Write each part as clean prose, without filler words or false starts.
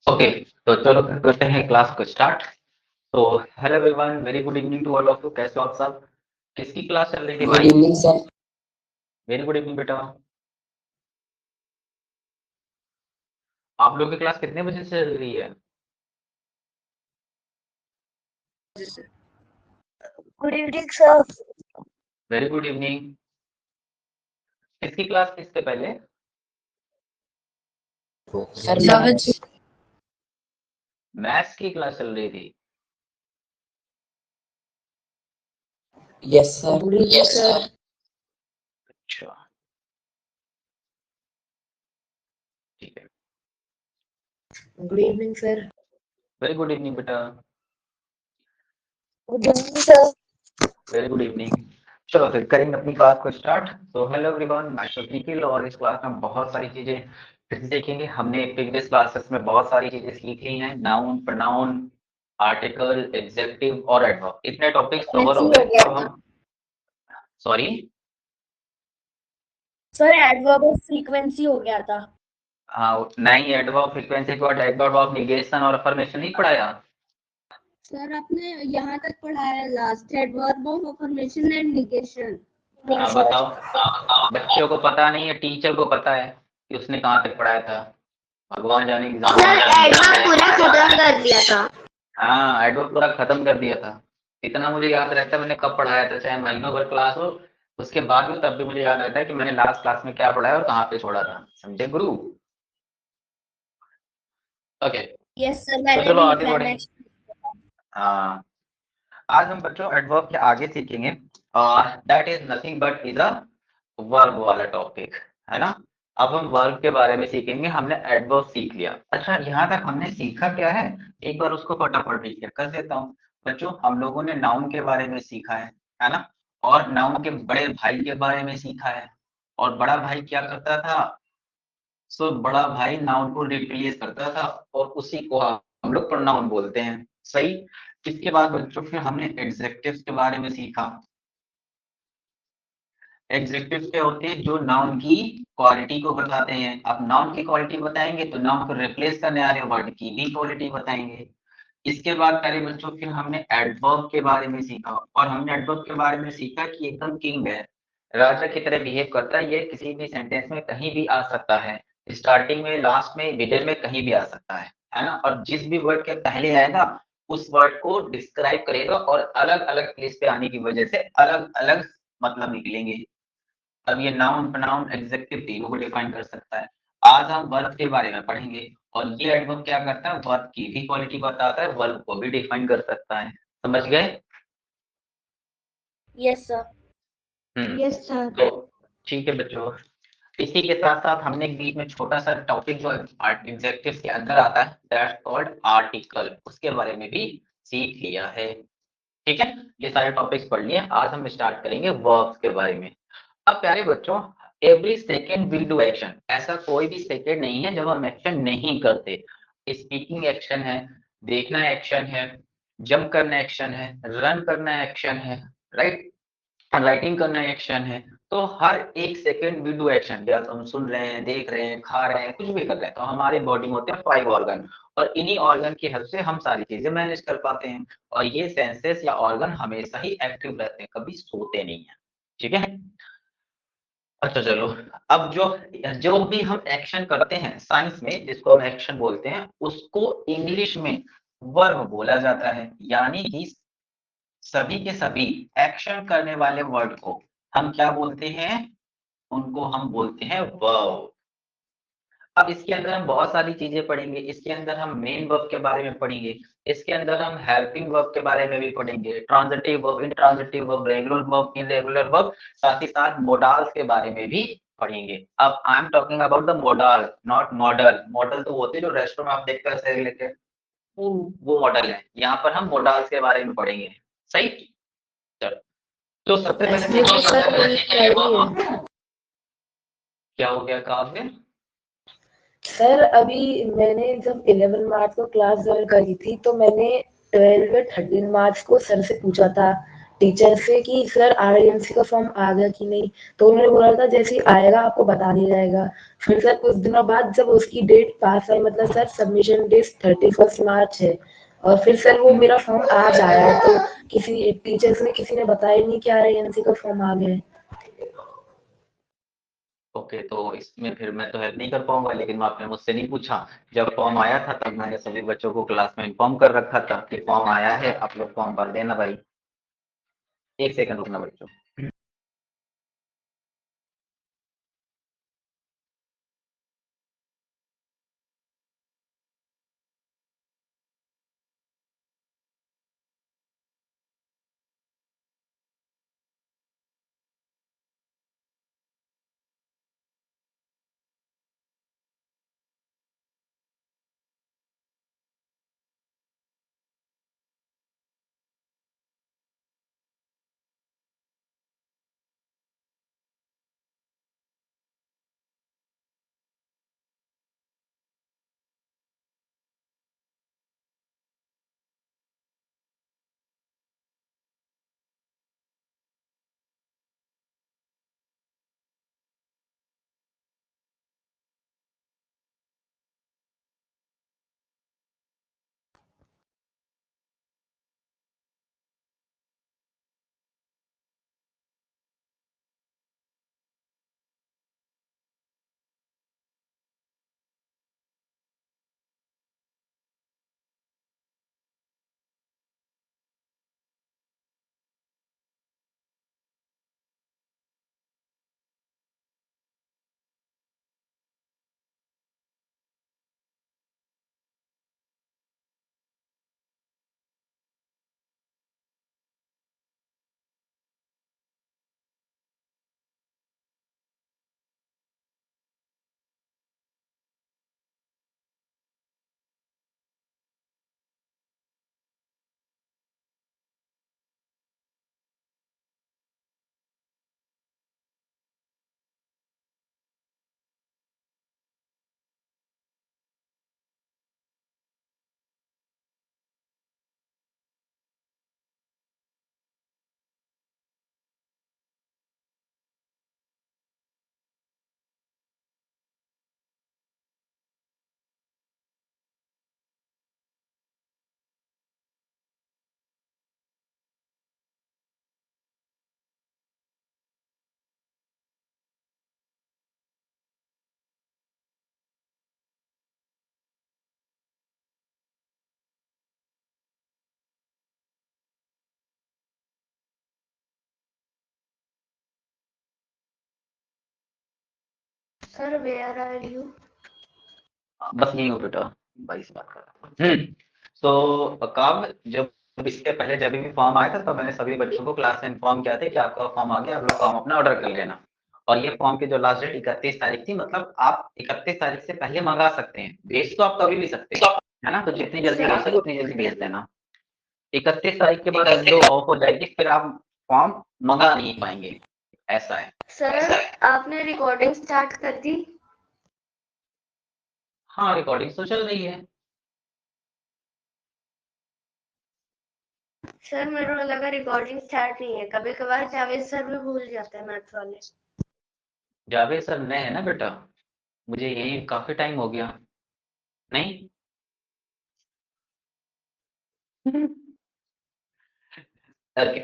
Okay, तो चलो फिर करते हैं क्लास को स्टार्ट। तो hello everyone, very good evening to all of you. कैसे हो आप सब? किसकी क्लास चल रही थी गुड भाई? Evening sir. Very good evening बेटा। आप लोग की क्लास कितने बजे से चल रही है? Good evening sir. Very good evening. किसकी क्लास थी इससे पहले? सर मैथ्स की क्लास चल रही थी। Yes sir. अच्छा, ठीक है। Good evening sir. Very good evening बेटा। Good evening sir. Very good evening. चलो फिर करेंगे अपनी क्लास को स्टार्ट। तो हेलो एवरीवन, मैं निखिल और इस क्लास में बहुत सारी चीजें फिर से सीखेंगे। हमने प्रीवियस क्लासेस में बहुत सारी चीजें सीखी हैं, नाउन, प्रोनाउन, आर्टिकल, एडजेक्टिव और एडवर्ब, इतने टॉपिक्स कवर हो गए। अब हम sorry sir adverb of frequency हो गया था। हाँ, नहीं, एडवर्ब फ्रीक्वेंसी के बाद एडवर्ब ऑफ निगेशन और अफर्मेशन नहीं पढ़ाया? सर आपने यहाँ तक पढ़ाया है, last adverb of affirmation and negation. हाँ बताओ, बच्चों को पता नहीं है, टीचर को पता है कि उसने कहाँ तक पढ़ाया था। भगवान जाने एग्जाम सर एडवर्ब पूरा खत्म कर दिया था। हाँ, एडवर्ब पूरा खत्म कर दिया था। इतना मुझे याद रहता है मैंने कब पढ़ाया था, चाहे महीनों भर क्लास हो, उसके बाद भी तब भी मुझे याद रहता है कि मैंने लास्ट क्लास में क्या पढ़ाया और कहाँ पे छोड़ा था। समझे गुरु? ओके, यस सर, तो मैंने चलो भी आगे लिखा है बढ़ेंगे। नेक्स्ट। हाँ, आज हम बच्चों एडवर्ब के आगे सीखेंगे और that is nothing but is a verb वाला टॉपिक, है ना। अब हम वर्ब के बारे में सीखेंगे। हमने एडवर्ब सीख लिया। अच्छा, यहाँ तक हमने सीखा क्या है, एक बार उसको फटाफट रिकैप कर देता हूँ। बच्चों, हम लोगों ने नाउन के बारे में सीखा है ना। और नाउन के बड़े भाई के बारे में सीखा है। और बड़ा भाई क्या करता था? सो बड़ा भाई नाउन को रिप्लेस करता था और उसी को हम लोग प्रोनाउन बोलते हैं। सही। इसके बाद बच्चों फिर हमने एडजेक्टिव्स के बारे में सीखा। एडजेक्टिव्स क्या होते हैं? जो नाउन की क्वालिटी को बताते हैं। अब नाउन की क्वालिटी बताएंगे तो नाउन को रिप्लेस करने वाले वर्ड की भी क्वालिटी बताएंगे। इसके बाद प्यारे बच्चों फिर हमने एडवर्ब के बारे में सीखा। और हमने एडवर्ब के बारे में सीखा कि एकदम किंग है, राजा की तरह बिहेव करता है। ये किसी भी सेंटेंस में कहीं भी आ सकता है, स्टार्टिंग में, लास्ट में, मिडिल में, कहीं भी आ सकता है ना। और जिस भी वर्ड के पहले आएगा उस वर्ड को डिस्क्राइब करेगा और अलग अलग प्लेस पे आने की वजह से अलग अलग मतलब निकलेंगे। अब ये नाउन, प्रोनाउन, एडजेक्टिव तीनों को डिफाइन कर सकता है। आज हम वर्ब के बारे में पढ़ेंगे और ये एडवर्ब क्या करता है? वर्ब की भी क्वालिटी बताता है, वर्ब को भी डिफाइन कर सकता है। समझ गए? Yes sir. Yes sir. तो ठीक है बच्चों, इसी के साथ साथ हमने एक बीच में छोटा सा टॉपिक जो एडजेक्टिव के अंदर आता है, दैट्स कॉल्ड आर्टिकल, उसके बारे में भी सीख लिया है। ठीक है, ये सारे टॉपिक्स पढ़ लिए। आज हम स्टार्ट करेंगे वर्ब्स के बारे में। अब प्यारे बच्चों, every second will do action. ऐसा कोई भी सेकेंड नहीं है जब हम एक्शन नहीं करते। स्पीकिंग एक्शन है, देखना एक्शन है, जंप करना एक्शन है, रन करना एक्शन है, राइट, राइटिंग करना एक्शन है। तो हर एक सेकेंड वी डू एक्शन, या तो हम सुन रहे हैं, देख रहे हैं, खा रहे हैं, कुछ भी कर रहे हैं, तो हमारे बॉडी में होते हैं 5 ऑर्गन। और इन्हीं ऑर्गन की हेल्प से हम सारी चीजें मैनेज कर पाते हैं। और ये सेंसेस या ऑर्गन हमेशा ही एक्टिव रहते हैं, कभी सोते नहीं है। ठीक है। अच्छा चलो, अब जो जो भी हम एक्शन करते हैं साइंस में, जिसको हम एक्शन बोलते हैं, उसको इंग्लिश में वर्ब बोला जाता है। यानी कि सभी के सभी एक्शन करने वाले वर्ड को हम क्या बोलते हैं? उनको हम बोलते हैं वर्ब। अब इसके अंदर हम बहुत सारी चीजें पढ़ेंगे। इसके अंदर हम मेन वर्ब के बारे में पढ़ेंगे, इसके अंदर हम हेल्पिंग वर्ब के बारे में भी पढ़ेंगे, transitive verb, intransitive verb, regular verb, irregular verb, साथ ही साथ मोडाल्स के बारे में भी पढ़ेंगे। अब I am talking about the modal, not model. Model तो होते हैं जो रेस्टोरेंट में आप देखते हैं ऐसे लेके, वो मॉडल है। यहाँ पर हम मोडाल्स के बारे में पढ़ेंगे। सही। चलो, तो सबसे पहले क्या हो गया काम में? सर अभी मैंने जब 11 मार्च को क्लास ज्वाइन करी थी तो मैंने 12 13 मार्च को सर से पूछा था टीचर से कि सर आरएनसी का फॉर्म आ गया कि नहीं, तो उन्होंने बोला था जैसे ही आएगा आपको बता दिया जाएगा। फिर सर कुछ दिनों बाद जब उसकी डेट पास आई, मतलब सर सबमिशन डेट 31 मार्च है, और फिर सर वो मेरा फॉर्म आज आया है, तो किसी टीचर्स ने किसी ने बताया नहीं कि आरएनसी का फॉर्म आ गया है। ओके, तो इसमें फिर मैं तो हेल्प नहीं कर पाऊंगा, लेकिन आपने मुझसे नहीं पूछा। जब फॉर्म आया था तब मैंने सभी बच्चों को क्लास में इन्फॉर्म कर रखा था कि फॉर्म आया है, आप लोग फॉर्म भर देना भाई। एक सेकंड रुकना बच्चों। Sir where are you? बस यही हो बेटा, भाई से बात कर रहा हूँ। तो काम जब इसके पहले जब भी फॉर्म आया था तब मैंने सभी बच्चों को क्लास में इन्फॉर्म किया था कि आपका फॉर्म आ गया, आप लोग फॉर्म अपना ऑर्डर कर लेना। और ये फॉर्म की जो लास्ट डेट 31 तारीख थी, मतलब आप 31 तारीख से पहले मंगा सकते हैं, भेज तो आप कभी भी सकते हैं, है ना। तो जितनी जल्दी हो सके उतनी जल्दी भेज देना। 31 तारीख के बाद विंडो ऑफ हो जाएगी, फिर आप फॉर्म मंगा नहीं पाएंगे, ऐसा है। सर आपने रिकॉर्डिंग स्टार्ट कर दी? हाँ, रिकॉर्डिंग तो चल रही है। सर मेरे को लगा रिकॉर्डिंग स्टार्ट नहीं है, कभी कभार जावेद सर भी भूल जाते हैं मैथ्स वाले। जावेद सर नए है ना बेटा, मुझे यही काफी टाइम हो गया। नहीं। ओके,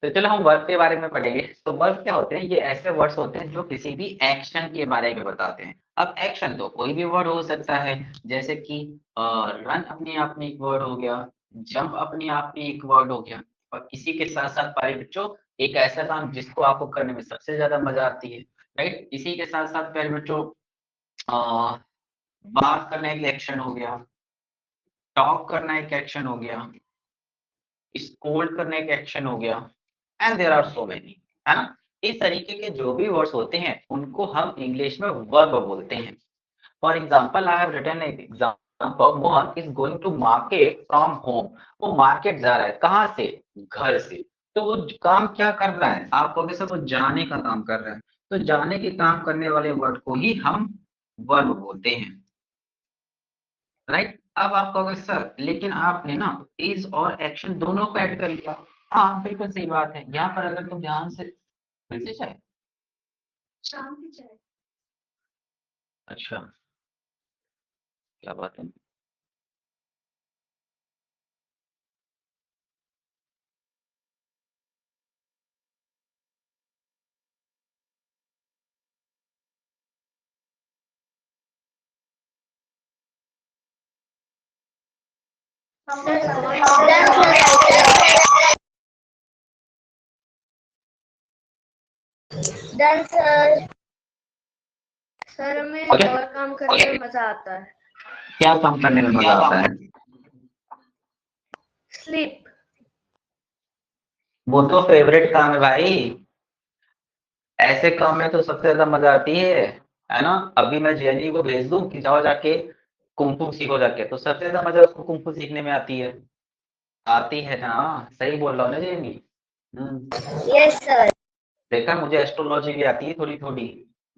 तो चलो हम वर्ब के बारे में पढ़ेंगे। तो वर्ब क्या होते हैं, ये ऐसे वर्ड्स होते हैं जो किसी भी एक्शन के बारे में बताते हैं। अब एक्शन तो कोई भी वर्ड हो सकता है, जैसे कि रन अपने आप में एक वर्ड हो गया, जंप अपने आप में एक वर्ड हो गया। और इसी के साथ साथ प्यारे बच्चों, एक ऐसा काम जिसको आपको करने में सबसे ज्यादा मजा आती है, राइट। इसी के साथ साथ प्यारे बच्चों, बात करना एक एक्शन हो गया, टॉक करना एक एक्शन हो गया, स्कोल्ड करना एक एक्शन हो गया, and there are so many, है ना। इस तरीके के जो भी वर्ड्स होते हैं उनको हम इंग्लिश में वर्ब बोलते हैं। For example, I have written example, Mohan is going to market from home. वो मार्केट जा रहा है, कहाँ से? घर से। तो वो काम क्या कर रहा है? आप कहोगे सर वो जाने का काम कर रहा है, तो जाने के काम करने वाले वर्ड को ही हम वर्ब बोलते हैं, राइट। अब आप कहोगे सर लेकिन आपने ना इज और एक्शन दोनों को ऐड कर लिया, हाँ बिल्कुल सही बात है। यहाँ पर अगर तुम ध्यान से फिर से चाहे, शाम की चाय। अच्छा क्या बात है। सर कौन सा डन सर। सर हमें एक Okay. और काम करने में मजा आता है, क्या काम करने में मजा आता है? स्लीप। वो तो फेवरेट काम है भाई। ऐसे काम में तो सबसे ज्यादा मजा आती है ना। अभी मैं जेएनयू को भेज दूं कि जाओ जाके कुंफू सीखो जाके, तो सबसे ज्यादा मजा उसको कुंफू सीखने में आती है ना। सही बोल रहा हूँ ना जेएनयू। Yes sir. देखा, मुझे एस्ट्रोलॉजी भी आती है थोड़ी थोड़ी।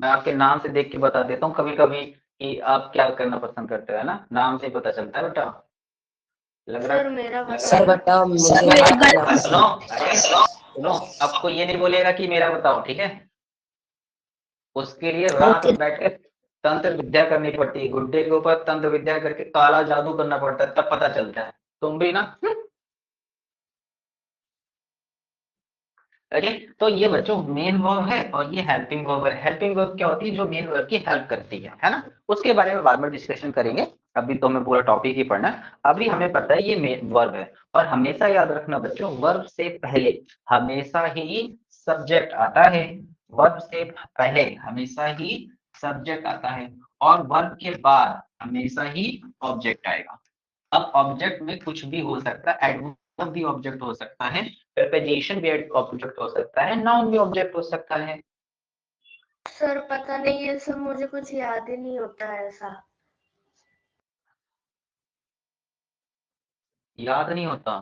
मैं आपके नाम से देख के बता देता हूँ कभी कभी कि आप क्या करना पसंद करते हो, है ना। नाम से ही पता चलता है बेटा। लग रहा सर है। मेरा सर बताओ। बताओ मुझे सुनो सुनो, अब कोई ये नहीं बोलेगा कि मेरा बताओ, ठीक है। उसके लिए रात ओके में बैठ के तंत्र विद्या करनी पड़ती है, गुड्डे के ऊपर तंत्र विद्या करके काला जादू करना पड़ता है, तब पता चलता है। तुम भी ना। ओके। तो ये बच्चों मेन वर्ब है और ये हेल्पिंग वर्ब है। हेल्पिंग वर्ब क्या होती है? जो मेन वर्ब की हेल्प करती है ना। उसके बारे में बाद में डिस्कशन करेंगे। अभी तो हमें पूरा टॉपिक ही पढ़ना है। अभी हमें पता है ये मेन वर्ब है। और हमेशा याद रखना बच्चों, वर्ब से पहले हमेशा ही सब्जेक्ट आता है। वर्ब से पहले हमेशा ही सब्जेक्ट आता है और वर्ब के बाद हमेशा ही ऑब्जेक्ट आएगा। अब ऑब्जेक्ट में कुछ भी हो सकता है, एडवर्ब भी ऑब्जेक्ट हो सकता है, प्रीपोजिशन भी ऑब्जेक्ट हो सकता है, नाउन भी ऑब्जेक्ट हो सकता है। सर पता नहीं, ये सब मुझे कुछ याद ही नहीं होता है ऐसा। याद नहीं होता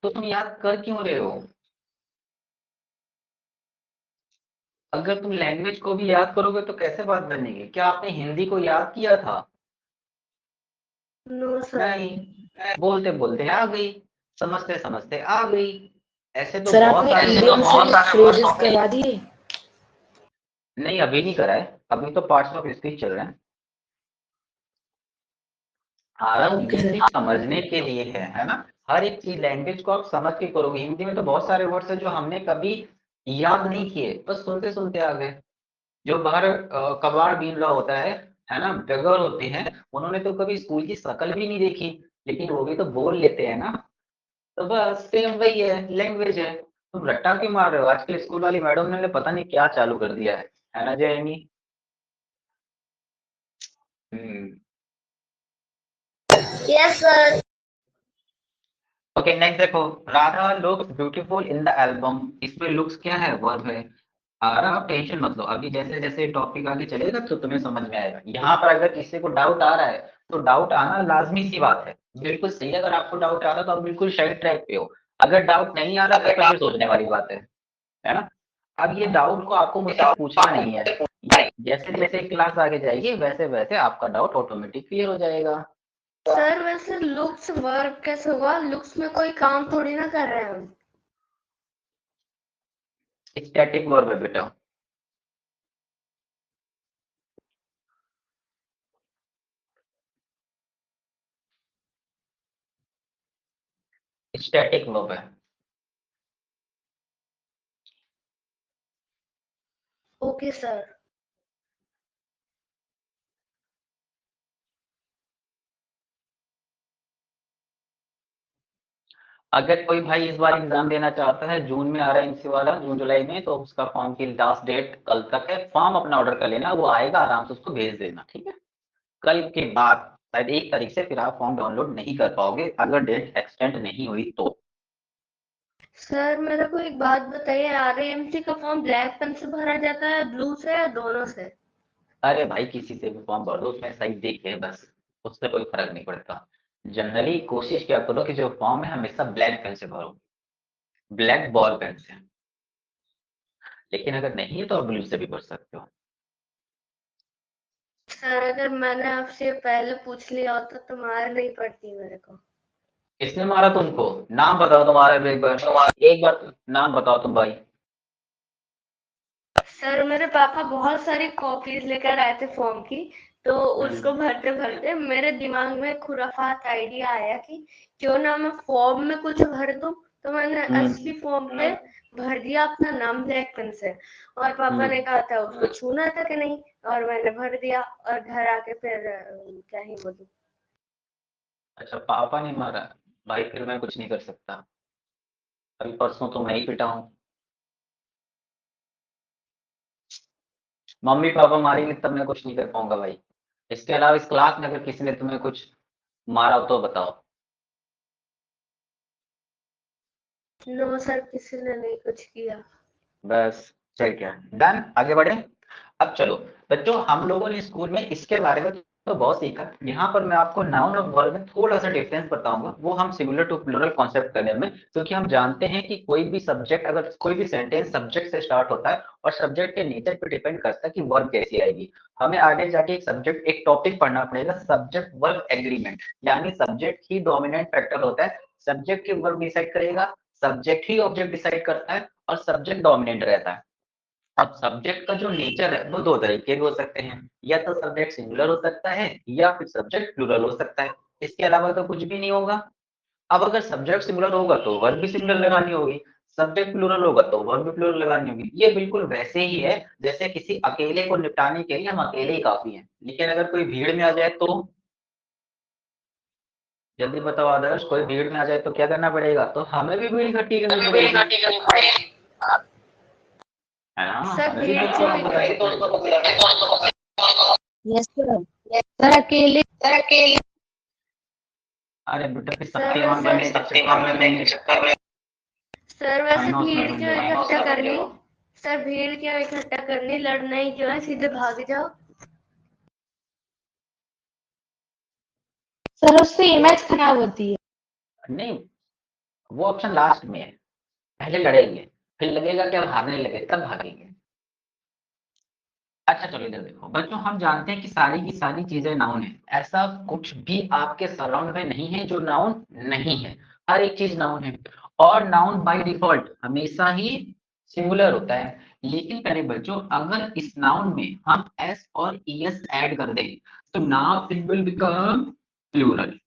तो तुम याद कर क्यों रहे हो? अगर तुम लैंग्वेज को भी याद करोगे तो कैसे बात बनेगी? क्या आपने हिंदी को याद किया था? No sir. नहीं, बोलते बोलते आ गई, समझते समझते आ गई। ऐसे तो सर बहुत आपने सारे इडियम से फ्रेजेस करवा दिए। नहीं, अभी नहीं करा है। अभी तो पार्ट्स ऑफ स्पीच चल रहे हैं। ओके ये सर। सिर्फ समझने के लिए है ना। हर एक चीज लैंग्वेज को आप समझ के करोगे। हिंदी में तो बहुत सारे वर्ड्स हैं जो हमने कभी याद नहीं किए, बस सुनते सुनते आ गए। जो बाहर कबाड़ बीन रहा होता है ना, बेगर होते हैं, उन्होंने तो कभी स्कूल की शक्ल भी नहीं देखी, लेकिन वो भी तो बोल लेते हैं ना। तो बस सेम वही है, लैंग्वेज है। तुम रट्टा क्यों मार रहे हो? आजकल स्कूल वाली मैडम ने पता नहीं क्या चालू कर दिया है ना Jayani. Hmm. Yes sir. Okay next देखो, Radha looks beautiful in the album. इसमें लुक्स क्या है? वर्ब है। आप टेंशन मत लो, अभी जैसे जैसे टॉपिक आगे चलेगा तो तुम्हें समझ में आएगा। यहाँ पर अगर किसी को डाउट आ रहा है तो डाउट आना लाजमी सी बात है, बिल्कुल सही है। अगर आपको डाउट आ रहा है तो आप बिल्कुल सही ट्रैक पे हो। अगर डाउट नहीं आ रहा तो फिर सोचने वाली बात है ना। अब ये डाउट को आपको मुझसे पूछना नहीं है। जैसे जैसे क्लास आगे जाएगी वैसे वैसे आपका डाउट ऑटोमेटिक क्लियर हो जाएगा। सर वैसे लुक्स वर्क कैसे हुआ? लुक्स में कोई काम थोड़ी ना कर रहे हैं हम। स्टैटिक वर्ब है बेटा। स्टैटिक वर्ब है। Okay sir. अगर कोई भाई इस बार एग्जाम देना चाहता है, जून में आ रहा है एमसी वाला, जून जुलाई में, तो उसका फॉर्म की लास्ट डेट कल तक है। फॉर्म अपना ऑर्डर कर लेना, वो आएगा आराम से उसको भेज देना, ठीक है। कल के बाद शायद 1 तारीख से फिर आप फॉर्म डाउनलोड नहीं कर पाओगे अगर डेट एक्सटेंड नहीं हुई तो। सर मेरे को एक बात बताइए, आरएएमसी का फॉर्म ब्लैक पेन से भरा जाता है, ब्लू से या दोनों से? अरे भाई किसी से भी फॉर्म भर दो, उसमें सही देख के बस, उससे कोई फर्क नहीं पड़ता। जनरली कोशिश क्या करो कि जो फॉर्म है हमेशा ब्लैक पेन से भरो, ब्लैक बॉल पेन से। लेकिन अगर नहीं है तो आप ब्लू से भी भर सकते हो। सर अगर मैंने आपसे पहले पूछ लिया होता तो मार नहीं पड़ती मेरे को। किसने मारा तुमको? नाम बताओ तुम्हारा एक बार नाम बताओ तुम भाई। सर मेरे पापा बहुत सारी कॉपीज लेकर आए थे फॉर्म की, तो उसको भरते भरते मेरे दिमाग में खुराफात आइडिया आया कि क्यों ना मैं फॉर्म में कुछ भर दूं। तो मैंने असली फॉर्म पे भर दिया अपना नाम ब्लैक पेन से, और पापा ने कहा था उसको छूना था कि नहीं, और मैंने भर दिया और घर आके फिर क्या ही बोलूं। अच्छा, पापा ने मारा भाई, फिर मैं कुछ नहीं कर सकता। अभी परसों तो मैं ही पिटा हूँ। मम्मी पापा मारेंगे तब मैं कुछ नहीं कर पाऊंगा भाई। इसके अलावा इस क्लास में अगर किसी ने तुम्हें कुछ मारा हो तो बताओ। नो सर, किसी ने नहीं कुछ किया। बस ठीक है, डन, आगे बढ़े। अब चलो बच्चों, हम लोगों ने स्कूल में इसके बारे में तो बहुत सीखा। यहाँ पर मैं आपको नाउन और वर्ब में थोड़ा सा डिफरेंस बताऊंगा, वो हम सिंगुलर टू प्लूरल कॉन्सेप्ट करने में, क्योंकि हम जानते हैं कि कोई भी सब्जेक्ट, अगर कोई भी सेंटेंस सब्जेक्ट से स्टार्ट होता है और सब्जेक्ट के नेचर पे डिपेंड करता है कि वर्ब कैसी आएगी। हमें आगे जाके एक सब्जेक्ट, एक टॉपिक पढ़ना पड़ेगा, सब्जेक्ट वर्ब एग्रीमेंट, यानी सब्जेक्ट ही डोमिनेंट फैक्टर होता है। सब्जेक्ट ही वर्ब डिसाइड करेगा, सब्जेक्ट ही ऑब्जेक्ट डिसाइड करता है और सब्जेक्ट डोमिनेंट रहता है। अब सब्जेक्ट का जो नेचर है वो दो तरीके के हो सकते हैं, या तो सब्जेक्ट सिंगुलर हो सकता है या फिर सब्जेक्ट प्लूरल हो सकता है। इसके अलावा तो कुछ भी नहीं होगा। अब अगर सब्जेक्ट सिंगुलर होगा तो वर्ब भी सिंगुलर लगानी होगी, सब्जेक्ट प्लूरल होगा तो वर्ब भी प्लूरल लगानी होगी। ये बिल्कुल वैसे ही है जैसे किसी अकेले को निपटाने के लिए हम अकेले ही काफी हैं, लेकिन अगर कोई भीड़ में आ जाए तो, जल्दी बताओ आदर्श, कोई भीड़ में आ जाए तो क्या करना पड़ेगा? तो हमें भी भीड़ इकट्ठी करनी पड़ेगी, है ना? सर हमें भी भीड़ दोस्तों क्यों को बुलाएंगे। यस सर अकेले अरे बेटा फिर सर सबके मामले में नहीं चक्कर में सर वैसे फाइनल भीड़ में क्यों दूंगा। इकट्ठा करनी? सर भीड़ क्यों इकट्ठा करनी? लड़ना ही क्यों है, सीधे भाग जाओ। सर उससे इमेज खराब होती है। नहीं, वो ऑप्शन लास्ट में है, पहले लड़ेंगे, फिर लगेगा कि अब हारने लगे तब भागेंगे। अच्छा चलो इधर देखो बच्चों, हम जानते हैं कि सारी की सारी चीजें नाउन है। ऐसा कुछ भी आपके सराउंड में नहीं है जो नाउन नहीं है, हर एक चीज नाउन है। और नाउन बाय डिफॉल्ट हमेशा ही सिंगुलर होता है। लेकिन प्यारे बच्चों, अगर इस नाउन में हम एस और ईएस ऐड कर दें तो noun it will become plural.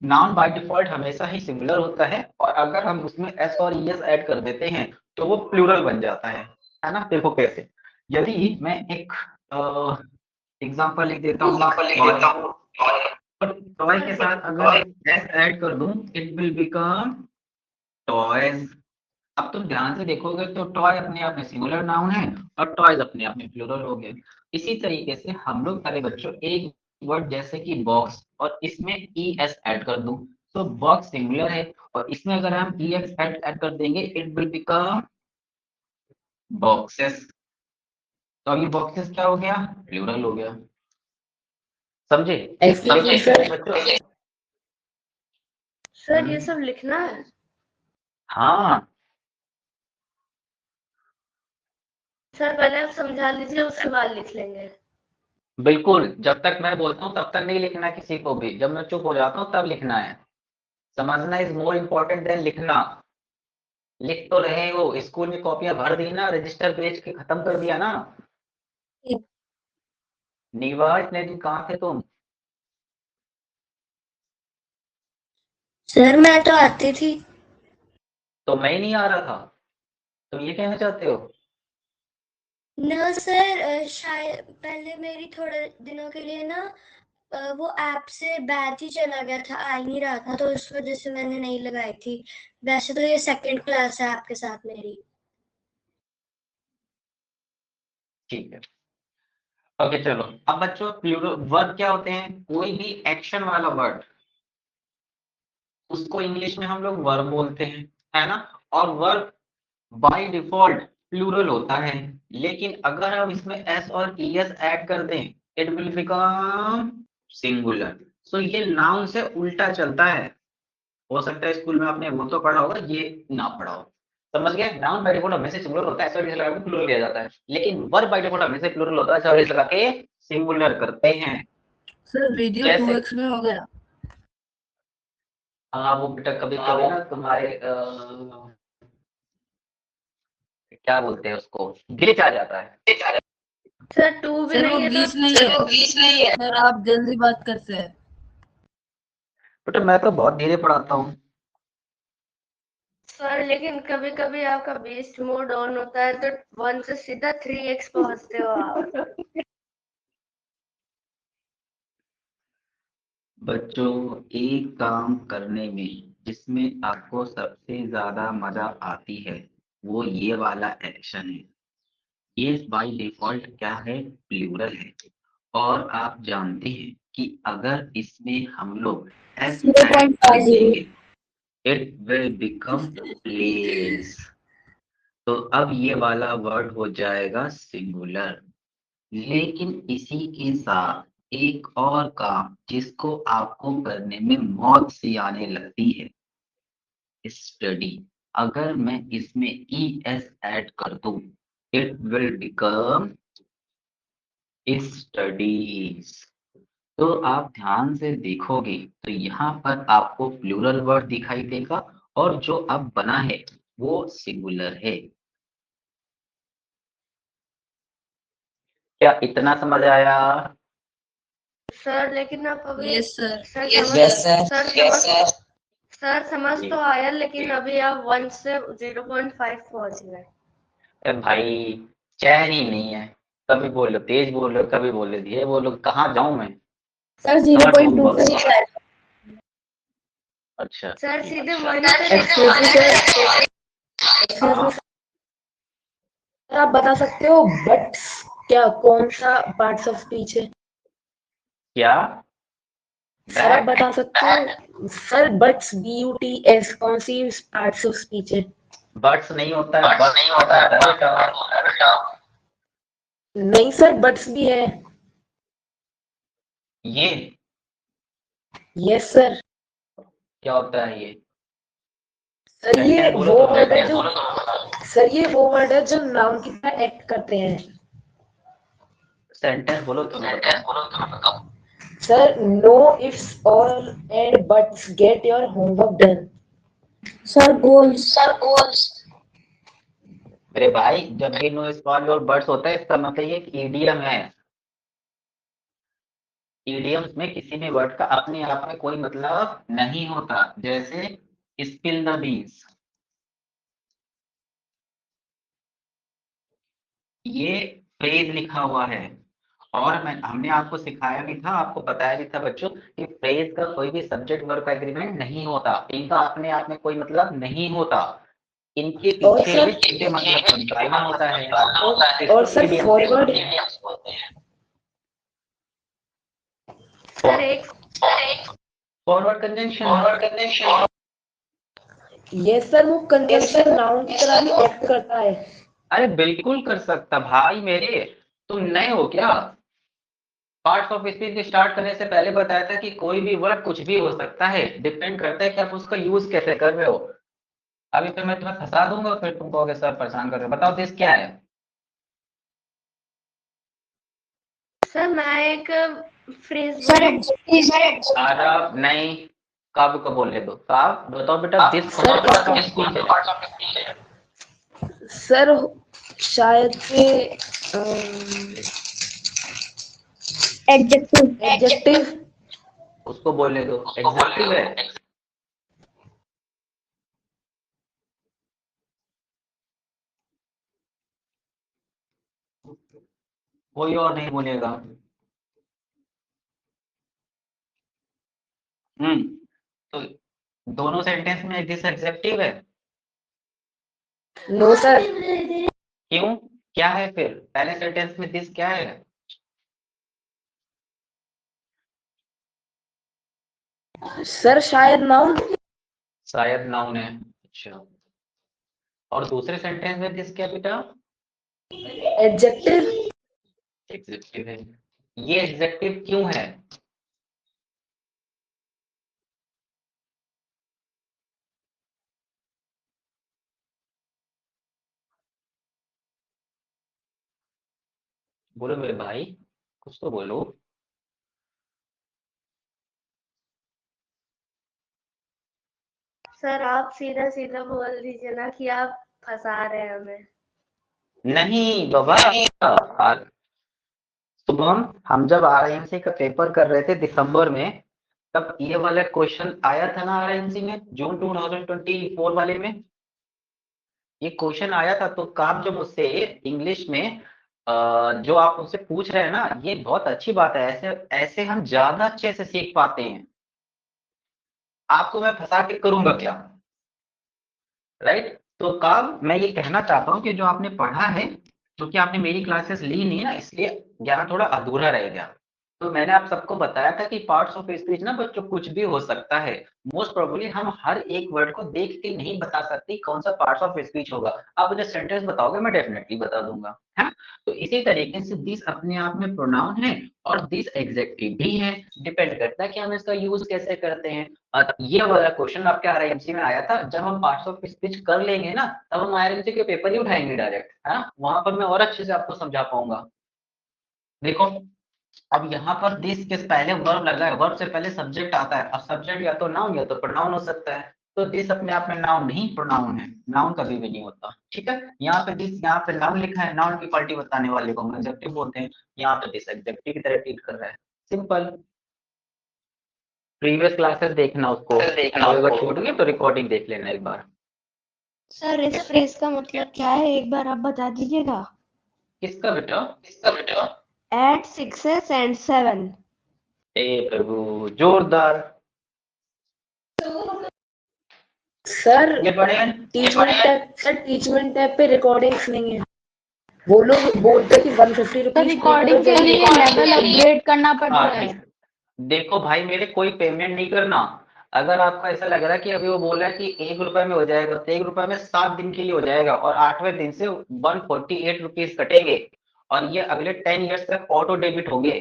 Noun by default हमेशा ही सिंगुलर होता है, और अगर हम उसमें एस और ईएस ऐड कर देते हैं तो वो प्लूरल बन जाता है ना? देखो कैसे, यदि मैं एक एग्जांपल लिख देता हूँ, और टॉय के साथ अगर एस ऐड कर दूं इट विल बिकम टॉयज। अब तुम ध्यान से देखोगे तो टॉय अपने आप में सिंगुलर नाउन है और टॉयज अपने आप में प्लूरल हो गए। इसी तरीके से हम लोग, अरे बच्चों, एक वर्ड जैसे कि बॉक्स और इसमें ई एस ऐड कर दूं तो बॉक्स सिंगुलर है, और इसमें अगर हम ई एस ऐड कर देंगे इट विल बिकम बॉक्सेस। तो अब ये बॉक्सेस क्या हो गया? प्लूरल हो गया। समझे? एक्सक्यूज मी सर, बच्चों, सर ये सब लिखना है? हाँ सर पहले आप समझा लीजिए, उसके बाद लिख लेंगे। बिल्कुल, जब तक मैं बोलता हूँ तब तक नहीं लिखना किसी को भी, जब मैं चुप हो जाता हूँ तब लिखना है। समझना इज मोर इम्पोर्टेंट देन लिखना। लिख तो रहे हो, स्कूल में कॉपियां भर दी ना, रजिस्टर पेज के खत्म कर दिया ना? नीवा, इतने दिन कहाँ थे तुम? सर मैं तो आती थी। तो मैं ही नहीं आ रहा था? तुम ये कहना चाहते हो? न सर, शायद पहले मेरी थोड़े दिनों के लिए ना वो ऐप से बैच ही चला गया था, आ ही नहीं रहा था, तो उस वजह से मैंने नहीं लगाई थी। वैसे तो ये सेकंड क्लास है आपके साथ मेरी। ठीक है, ओके चलो। अब बच्चों, प्लूरल वर्ब क्या होते हैं? कोई भी एक्शन वाला वर्ड, उसको इंग्लिश में हम लोग वर्ब बोलते हैं, है ना? और वर्ब बाय डिफॉल्ट प्लूरल होता है, लेकिन अगर हम इसमें एस और ईएस ऐड कर दें इट विल बिकम सिंगुलर। सो ये नाउन से उल्टा चलता है। हो सकता है स्कूल में आपने वो तो पढ़ा होगा, ये ना पढ़ा हो। समझ गए? नाउन बाय डिफॉल्ट हमेशा सिंगुलर होता है, एस और ईएस लगा के प्लूरल किया जाता है, लेकिन वर्ब बाय डिफॉल्ट हमेशा प्लूरल होता है, एस और ईएस लगा के सिंगुलर करते हैं। सर वीडियो जैसे 2x में हो गया। हाँ वो बेटा कभी कभी ना तुम्हारे क्या बोलते हैं उसको, ग्लिच आ जाता है। सर टू भी सर वो नहीं है ग्लिच तो नहीं है सर, आप जल्दी बात करते हैं। बेटा मैं तो बहुत धीरे पढ़ाता हूँ। सर लेकिन कभी कभी आपका बीस्ट मोड ऑन होता है तो 1 से सीधा 3x पहुंचते हो आप। बच्चों एक काम करने में जिसमें आपको सबसे ज्यादा मजा आती है वो ये वाला एक्शन है। ये बाय डिफॉल्ट क्या है, प्लूरल है। और आप जानते हैं कि अगर इसमें हम लोग एस ऐड कर देंगे इट विल बिकम प्लेस। तो अब ये वाला वर्ड हो जाएगा सिंगुलर। लेकिन इसी के साथ एक और काम जिसको आपको करने में मौत सी आने लगती है, स्टडी। अगर मैं इसमें ई एस ऐड कर दूं इट विल बिकम स्टडीज। तो आप ध्यान से देखोगे तो यहाँ पर आपको प्लूरल वर्ड दिखाई देगा और जो अब बना है वो सिंगुलर है। क्या इतना समझ आया? सर लेकिन आप अभी यस सर। सर सर समझ तो आया लेकिन अभी आप 1 से 0.5 पहुंच गए। अरे भाई चैन ही नहीं है, कभी बोलो तेज बोलो कभी बोलो धीरे बोलो, कहाँ जाऊं मैं? सर कहाँ 0.2 ढूंढूं से ही start। अच्छा सर सीधे अच्छा। 1 say excuse me sir, excuse me sir, आप बता सकते हो बट्स क्या कौन सा पार्ट्स ऑफ स्पीच है? क्या? सर आप बैट? बता सकते हो सर बट्स BUTS कौन सी पार्ट्स ऑफ स्पीच है? बर्ड्स नहीं होता है, बर्ड्स होता है बेटा। नहीं सर बट्स भी है। ये यस सर। क्या होता है ये? सर ये सेंटेंस बोलो वो तो वर्ड है सेंटेंस जो सर ये वो वर्ड है जो नाउन की तरह एक्ट करते हैं। सेंटेंस बोलो तो मैं बताऊं। Sir no ifs all and buts get your homework done. Sir goals. मेरे भाई जब भी नो स्मॉल और बर्ड्स होता है इसका मतलब ये ईडियम है। ईडियम्स में किसी भी वर्ड का अपने आप में कोई मतलब नहीं होता, जैसे स्पिल द बीन्स। ये फ्रेज लिखा हुआ है और हमने आपको सिखाया भी था, आपको बताया भी था बच्चों कि फ्रेज का कोई भी सब्जेक्ट वर्ब एग्रीमेंट नहीं होता, इनका अपने आप में कोई मतलब नहीं होता, इनके और पीछे सर भी सीधे मतलब निकालना होता है। और सर इडियम फॉरवर्ड सर एक फॉरवर्ड कंजंक्शन। यस सर वो कंजंक्शन नाउन की तरह ही एक्ट करता है। अरे बिल्कुल कर सकता भाई मेरे, तुम नए हो क्या? पार्ट्स ऑफ स्पीच स्टार्ट करने से पहले बताया था कि कोई भी वर्ड कुछ भी हो सकता है, डिपेंड करता है कि आप उसका यूज कैसे कर रहे हो। अभी तो मैं तुम्हें फंसा दूंगा फिर तुम कहोगे सर परेशान कर रहे हो। बताओ दिस क्या है? सर मैं एक फ्रेज सर आरब नहीं, काब को बोलने दो। काब बताओ बेटा, दिस कौन सा पार्ट ऑफ स्पीच है? सर शायद से एडजेक्टिव। उसको बोलने दो, एग्जेक्टिव है। कोई और नहीं बोलेगा। तो दोनों सेंटेंस में दिस एग्जेक्टिव है। No sir. क्यों? क्या है फिर पहले सेंटेंस में दिस क्या है? सर शायद नाउन। शायद नाउन है। अच्छा, और दूसरे सेंटेंस में दिस क्या बेटा? एडजेक्टिव। एग्जेक्टिव है। ये एग्जेक्टिव क्यों है? बोलो मेरे भाई, कुछ तो बोलो। सर आप सीधा सीधा बोल दीजिए ना कि आप फंसा रहे हैं हमें। नहीं बाबा, शुभम, हम जब आरएमसी का पेपर कर रहे थे दिसंबर में, तब ये वाला क्वेश्चन आया था ना आरएमसी में, जून 2024 वाले में ये क्वेश्चन आया था। तो काम जो मुझसे इंग्लिश में जो आप मुझसे पूछ रहे हैं ना, ये बहुत अच्छी बात है। ऐसे ऐसे हम ज्यादा अच्छे से सीख पाते हैं। आपको मैं फंसा के करूंगा क्या, राइट? तो काम मैं ये कहना चाहता हूँ कि जो आपने पढ़ा है, क्योंकि आपने मेरी क्लासेस ली नहीं ना, इसलिए ज्ञान थोड़ा अधूरा रह गया। तो मैंने आप सबको बताया था कि पार्ट्स ऑफ स्पीच ना बच्चों कुछ भी हो सकता है। मोस्ट प्रोबेबली हम हर एक वर्ड को देख के नहीं बता सकते कौन सा पार्ट्स ऑफ स्पीच होगा। आप मुझे सेंटेंस बताओगे, मैं डेफिनेटली बता दूंगा, है ना? तो इसी तरीके से दिस अपने आप में प्रोनाउन है और दिस एग्जेक्टिव भी है। डिपेंड करता है कि हम इसका यूज कैसे करते हैं। और ये वाला क्वेश्चन आपके आरआईएमसी में आया था। जब हम पार्ट्स ऑफ स्पीच कर लेंगे ना, तब हम आरआईएमसी के पेपर ही उठाएंगे डायरेक्ट, है ना? वहां पर मैं और अच्छे से आपको समझा पाऊंगा। देखो, अब यहाँ पर दिस के पहले वर्ब लगा है, वर्ब से पहले सब्जेक्ट आता है। अब सब्जेक्ट या तो नाउन या तो प्रोनाउन हो सकता है। तो दिस अपने आप में नाउन नहीं, प्रोनाउन है। नाउन कभी भी नहीं होता, ठीक है? यहाँ पे दिस, यहाँ पे नाउन लिखा है, नाउन की क्वालिटी बताने वाले को हम एडजेक्टिव बोलते हैं। यहाँ पे दिस एडजेक्टिव की तरह ट्रीट कर रहा है, सिंपल। प्रीवियस क्लासेस देखना उसको, अगर छूट गई तो रिकॉर्डिंग देख लेना एक बार। सर इस फ्रेज का मतलब क्या है, एक बार आप बता दीजिएगा। किसका बेटा? किसका बेटा? At 6 and 7। ए प्रभु, जोरदार। सर ये पढ़े टीचमेंट टैब पे रिकॉर्डिंग्स नहीं है। वो लोग बोलते हैं कि 150 रुपीज रिकॉर्डिंग के लिए लेवल अपग्रेड करना पड़ता है। देखो भाई, मेरे कोई पेमेंट नहीं करना। अगर आपको ऐसा लग रहा है कि अभी वो बोल रहा है कि 1 रुपए में हो जाएगा, तो 1 रुपए में 7 दिन के लिए हो जाएगा और 8वें दिन से 148 रुपीज कटेंगे और ये अगले 10 ईयर्स तक ऑटो डेबिट होंगे।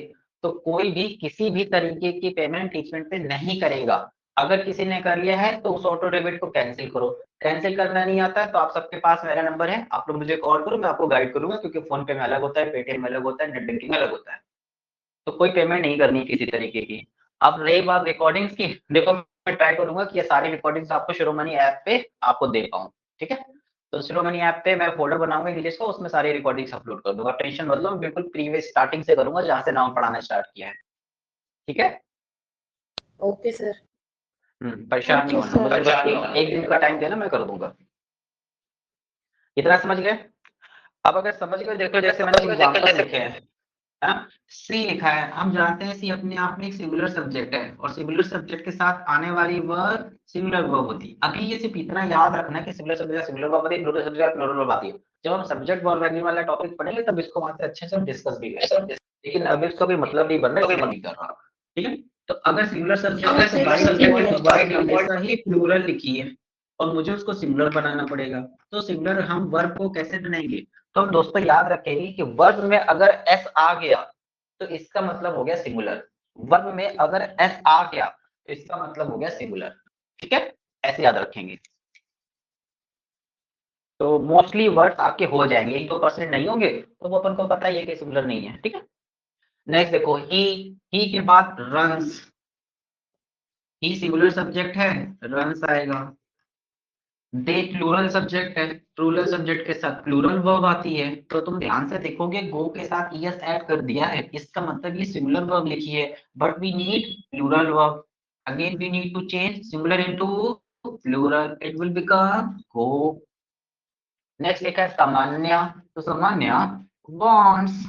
तो कोई भी किसी भी तरीके की पेमेंट टीचमेंट पे नहीं करेगा। अगर किसी ने कर लिया है तो उस ऑटो डेबिट को कैंसिल करो। कैंसिल करना नहीं आता है तो आप सबके पास मेरा नंबर है, आप लोग मुझे कॉल करो, मैं आपको गाइड करूंगा। क्योंकि फोन पे में अलग होता है, पेटीएम में अलग होता है, नेट बैंकिंग में अलग होता है। तो कोई पेमेंट नहीं करनी किसी तरीके की। अब रही बात रिकॉर्डिंग्स की, देखो मैं ट्राई करूंगा कि ये सारी रिकॉर्डिंग्स आपको शिरोमणि ऐप पे आपको दे पाऊं, ठीक है? तो शिरोमणि ऐप पे मैं फोल्डर बनाऊंगा इंग्लिश का, उसमें सारी रिकॉर्डिंग्स अपलोड कर दूंगा। टेंशन मत लो, मैं बिल्कुल प्रीवियस स्टार्टिंग से करूंगा जहां से नाम पढ़ाना स्टार्ट किया है, ठीक है? Okay sir. परेशान नहीं होना, मुझे बस एक दिन का टाइम देना, मैं कर दूंगा। इतना समझ गए? अब अगर समझ गए, देखो जैसे मैंने एग्जांपल लिखे हैं, सी लिखा है। हम जानते हैं सी अपने आप में एक सिंगुलर सब्जेक्ट है और सिंगुलर सब्जेक्ट के साथ आने वाली वर्ब सिंगुलर वर्ब होती है। अभी ये सिर्फ इतना याद रखना है कि सिंगुलर सब्जेक्ट सिंगुलर वर्ब आती है, प्लूरल सब्जेक्ट प्लूरल वर्ब आती है। जब हम सब्जेक्ट वर्ब एडजेक्टिव वाला टॉपिक पढ़ेंगे तब इसको वहां से अच्छे से डिस्कस भी करेंगे। लेकिन अभी इसका कोई मतलब नहीं बन रहा है, नहीं कर रहा, ठीक है? तो अगर सिंगुलर सब्जेक्ट है तो बाय डिफॉल्ट हमेशा ही प्लूरल लिखी है और मुझे उसको सिंगुलर बनाना पड़ेगा। तो सिंगुलर हम वर्ब को कैसे बनाएंगे? तो हम दोस्तों याद रखेंगे कि वर्ब में अगर एस आ गया तो इसका मतलब हो गया सिंगुलर। वर्ब में अगर एस आ गया तो इसका मतलब हो गया सिंगुलर, ठीक है? ऐसे याद रखेंगे। तो मोस्टली वर्ड्स आपके हो जाएंगे, 1-2% नहीं होंगे तो वो अपन को पता ही है कि सिंगुलर नहीं है, ठीक है? नेक्स्ट देखो, ही के बाद रन्स। ही सिंगुलर सब्जेक्ट है, रन्स आएगा। दे प्लूरल सब्जेक्ट है, प्लूरल सब्जेक्ट के साथ प्लूरल वर्ब आती है। तो तुम ध्यान से देखोगे, गो के साथ ईएस ऐड कर दिया है, इसका मतलब ये सिंगुलर वर्ब लिखी है, but we need plural verb. Again we need to change singular into plural, it will become go. Next लिखा है सामान्य। तो सामान्य वॉन्ट्स।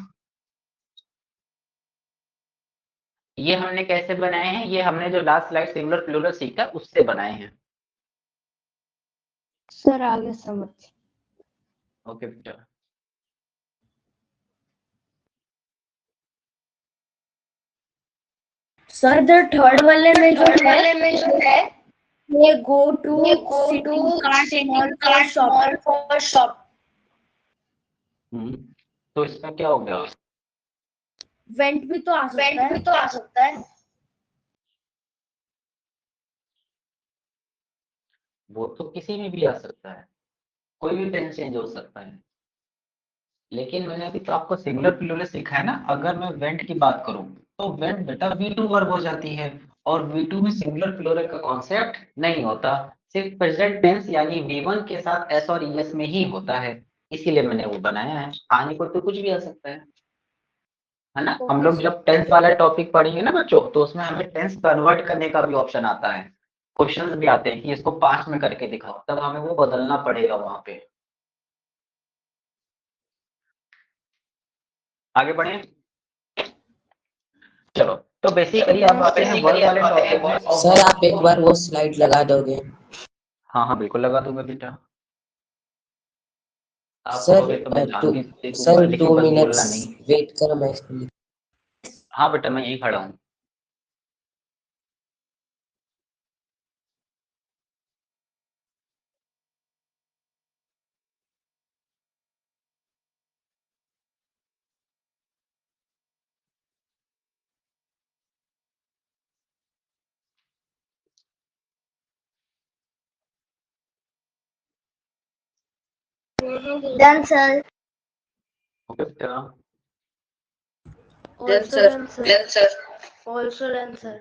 ये हमने कैसे बनाए हैं? ये हमने जो लास्ट स्लाइड सिंगुलर प्लूरल सीखा उससे बनाए हैं। सर आगे समझ। ओके बेटा। सर द थर्ड वाले में जो है ये go to small for shop. तो इसका क्या हो गया? वेंट भी तो आ सकता है। वो तो किसी में भी आ सकता है, कोई भी टेंस चेंज हो सकता है। लेकिन मैंने अभी तो आपको सिंगुलर प्लूरल सिखाया ना। अगर मैं वेंट की बात करूं तो वेंट बेटा वी टू वर्ब हो जाती है और V2 में सिंगुलर प्लूरल का कॉन्सेप्ट नहीं होता, सिर्फ प्रेजेंट टेंस यानी V1 के साथ S और ES में ही होता है, इसीलिए मैंने वो बनाया है। आने को तो कुछ भी आ सकता है ना। हम लोग जब टेंस वाला टॉपिक पढ़ेंगे ना बच्चों, तो उसमें हमें टेंस कन्वर्ट करने का भी ऑप्शन आता है, क्वेश्चंस भी आते हैं कि इसको पास्ट में करके दिखाओ, तब हमें वो बदलना पड़ेगा वहां पे। आगे बढ़े, चलो। तो बेसिकली अब आते हैं वर्ब वाले टॉपिक में। सर आप एक बार वो स्लाइड लगा दोगे? हाँ हाँ बिल्कुल लगा दूंगा बेटा, आप सर बोलोगे तो मैं ध्यान भी देखूंगा, सर लेकिन 2 बस बोलना मिनट्स नहीं। वेट करो, मैं इसको लिख- हाँ बेटा मैं यही खड़ा हूँ। Done, sir. ओके बेटा, Also done, sir. Also done, sir.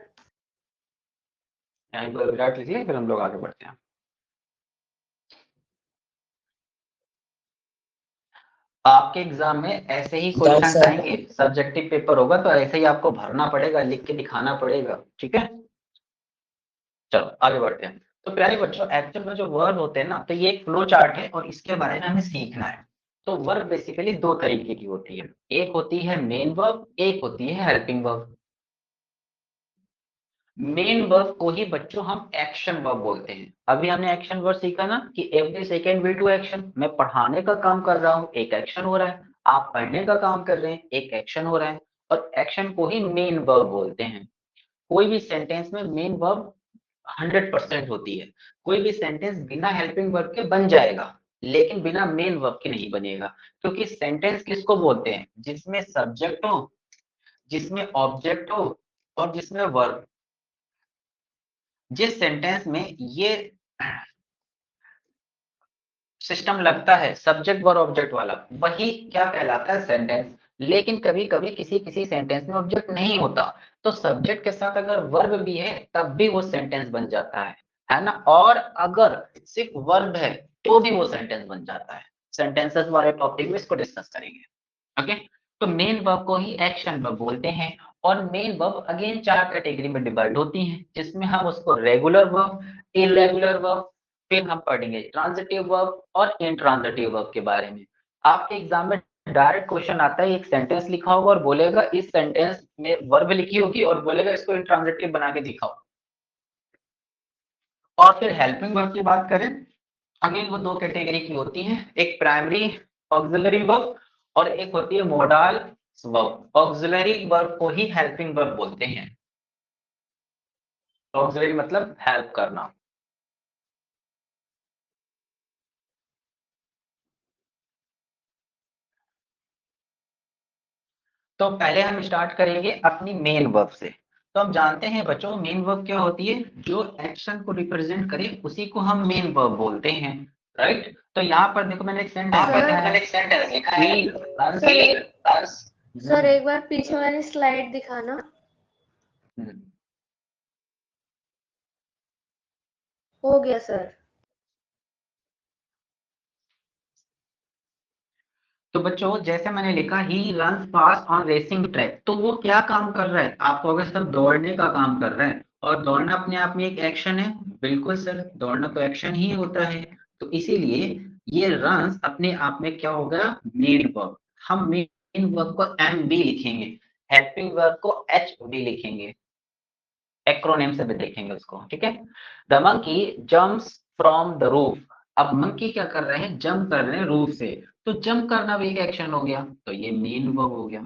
यहाँ पर विराट लिख लिया, फिर हम लोग आगे बढ़ते हैं। आपके एग्जाम में ऐसे ही Done, क्वेश्चन sir. आएंगे, सब्जेक्टिव पेपर होगा तो ऐसे ही आपको भरना पड़ेगा, लिख के दिखाना पड़ेगा, ठीक है। चलो आगे बढ़ते हैं। तो प्यारे बच्चों, एक्चुअल में जो वर्ब होते हैं ना, तो ये एक फ्लो चार्ट है और इसके बारे में हमें सीखना है। तो वर्ब बेसिकली दो तरीके की होती है, एक होती है मेन वर्ब, एक होती है हेल्पिंग वर्ब। मेन वर्ब को ही बच्चों हम एक्शन वर्ब बोलते हैं। अभी हमने एक्शन वर्ब सीखा ना कि every second way to action, मैं पढ़ाने का काम कर रहा हूँ, एक एक्शन हो रहा है, आप पढ़ने का काम कर रहे हैं, एक एक्शन हो रहा है, और एक्शन को ही मेन वर्ब बोलते हैं। कोई भी सेंटेंस में मेन वर्ब 100% होती है। कोई भी सेंटेंस बिना हेल्पिंग वर्ब के बन जाएगा, लेकिन बिना मेन वर्ब के नहीं बनेगा, क्योंकि सेंटेंस किसको बोलते हैं, जिसमें सब्जेक्ट हो, जिसमें ऑब्जेक्ट हो, और जिसमें वर्ब। जिस सेंटेंस में ये सिस्टम लगता है, सब्जेक्ट वर्ब ऑब्जेक्ट वाला, वही क्या कहलाता है, सेंटेंस। लेकिन कभी कभी किसी किसी सेंटेंस में ऑब्जेक्ट नहीं होता, तो सब्जेक्ट के साथ अगर वर्ब भी है तब भी वो सेंटेंस बन जाता है ना। और अगर सिर्फ वर्ब है तो भी वो सेंटेंस बन जाता है। सेंटेंसेस वाले टॉपिक में इसको डिस्कस करेंगे, ओके। तो मेन वर्ब को ही एक्शन वर्ब बोलते हैं, और मेन वर्ब अगेन 4 कैटेगरी में डिवाइड होती हैं, जिसमें हम उसको रेगुलर वर्ब, इरेगुलर वर्ब, फिर हम पढ़ेंगे ट्रांजिटिव वर्ब और इंट्रांजिटिव वर्ब के बारे में। आपके एग्जाम में डायरेक्ट क्वेश्चन आता है, एक सेंटेंस लिखा होगा और बोलेगा इस सेंटेंस में वर्ब लिखी होगी और बोलेगा इसको इंट्रांजिटिव बना के दिखाओ। और फिर हेल्पिंग वर्ब की बात करें, अगेन वो 2 कैटेगरी की होती हैं, एक प्राइमरी ऑक्सिलरी वर्ब और एक होती है मोडाल वर्ब। ऑक्सिलरी वर्ब को ही हेल्पिंग वर्ब बोलते हैं। ऑक्सिलरी मतलब हेल्प करना। तो पहले हम स्टार्ट करेंगे अपनी मेन वर्ब से। तो हम जानते हैं बच्चों, मेन वर्ब क्या होती है, जो एक्शन को रिप्रेजेंट करे उसी को हम मेन वर्ब बोलते हैं, राइट। तो यहाँ पर देखो मैंने एक सेंटेंस लिखा है। सर एक बार पीछे वाली स्लाइड दिखाना। हो गया सर। तो बच्चों जैसे मैंने लिखा ही run fast on racing track, तो वो क्या काम कर रहा है, आपको अगर सब दौड़ने का काम कर रहा है, और दौड़ना अपने आप में एक एक्शन है। बिल्कुल सर, दौड़ना तो एक्शन ही होता है। तो इसीलिए ये रन अपने आप में क्या होगा, मेन वर्ब। हम मेन वर्ब को एम बी लिखेंगे, हेल्पिंग वर्ब को एच बी लिखेंगे, एक्रोनेम से भी देखेंगे उसको, ठीक है। The monkey jumps from the roof. अब मंकी क्या कर रहे हैं, जंप कर रहे हैं रूफ से, तो जंप करना भी एक एक्शन हो गया, तो ये मेन वर्ब हो गया।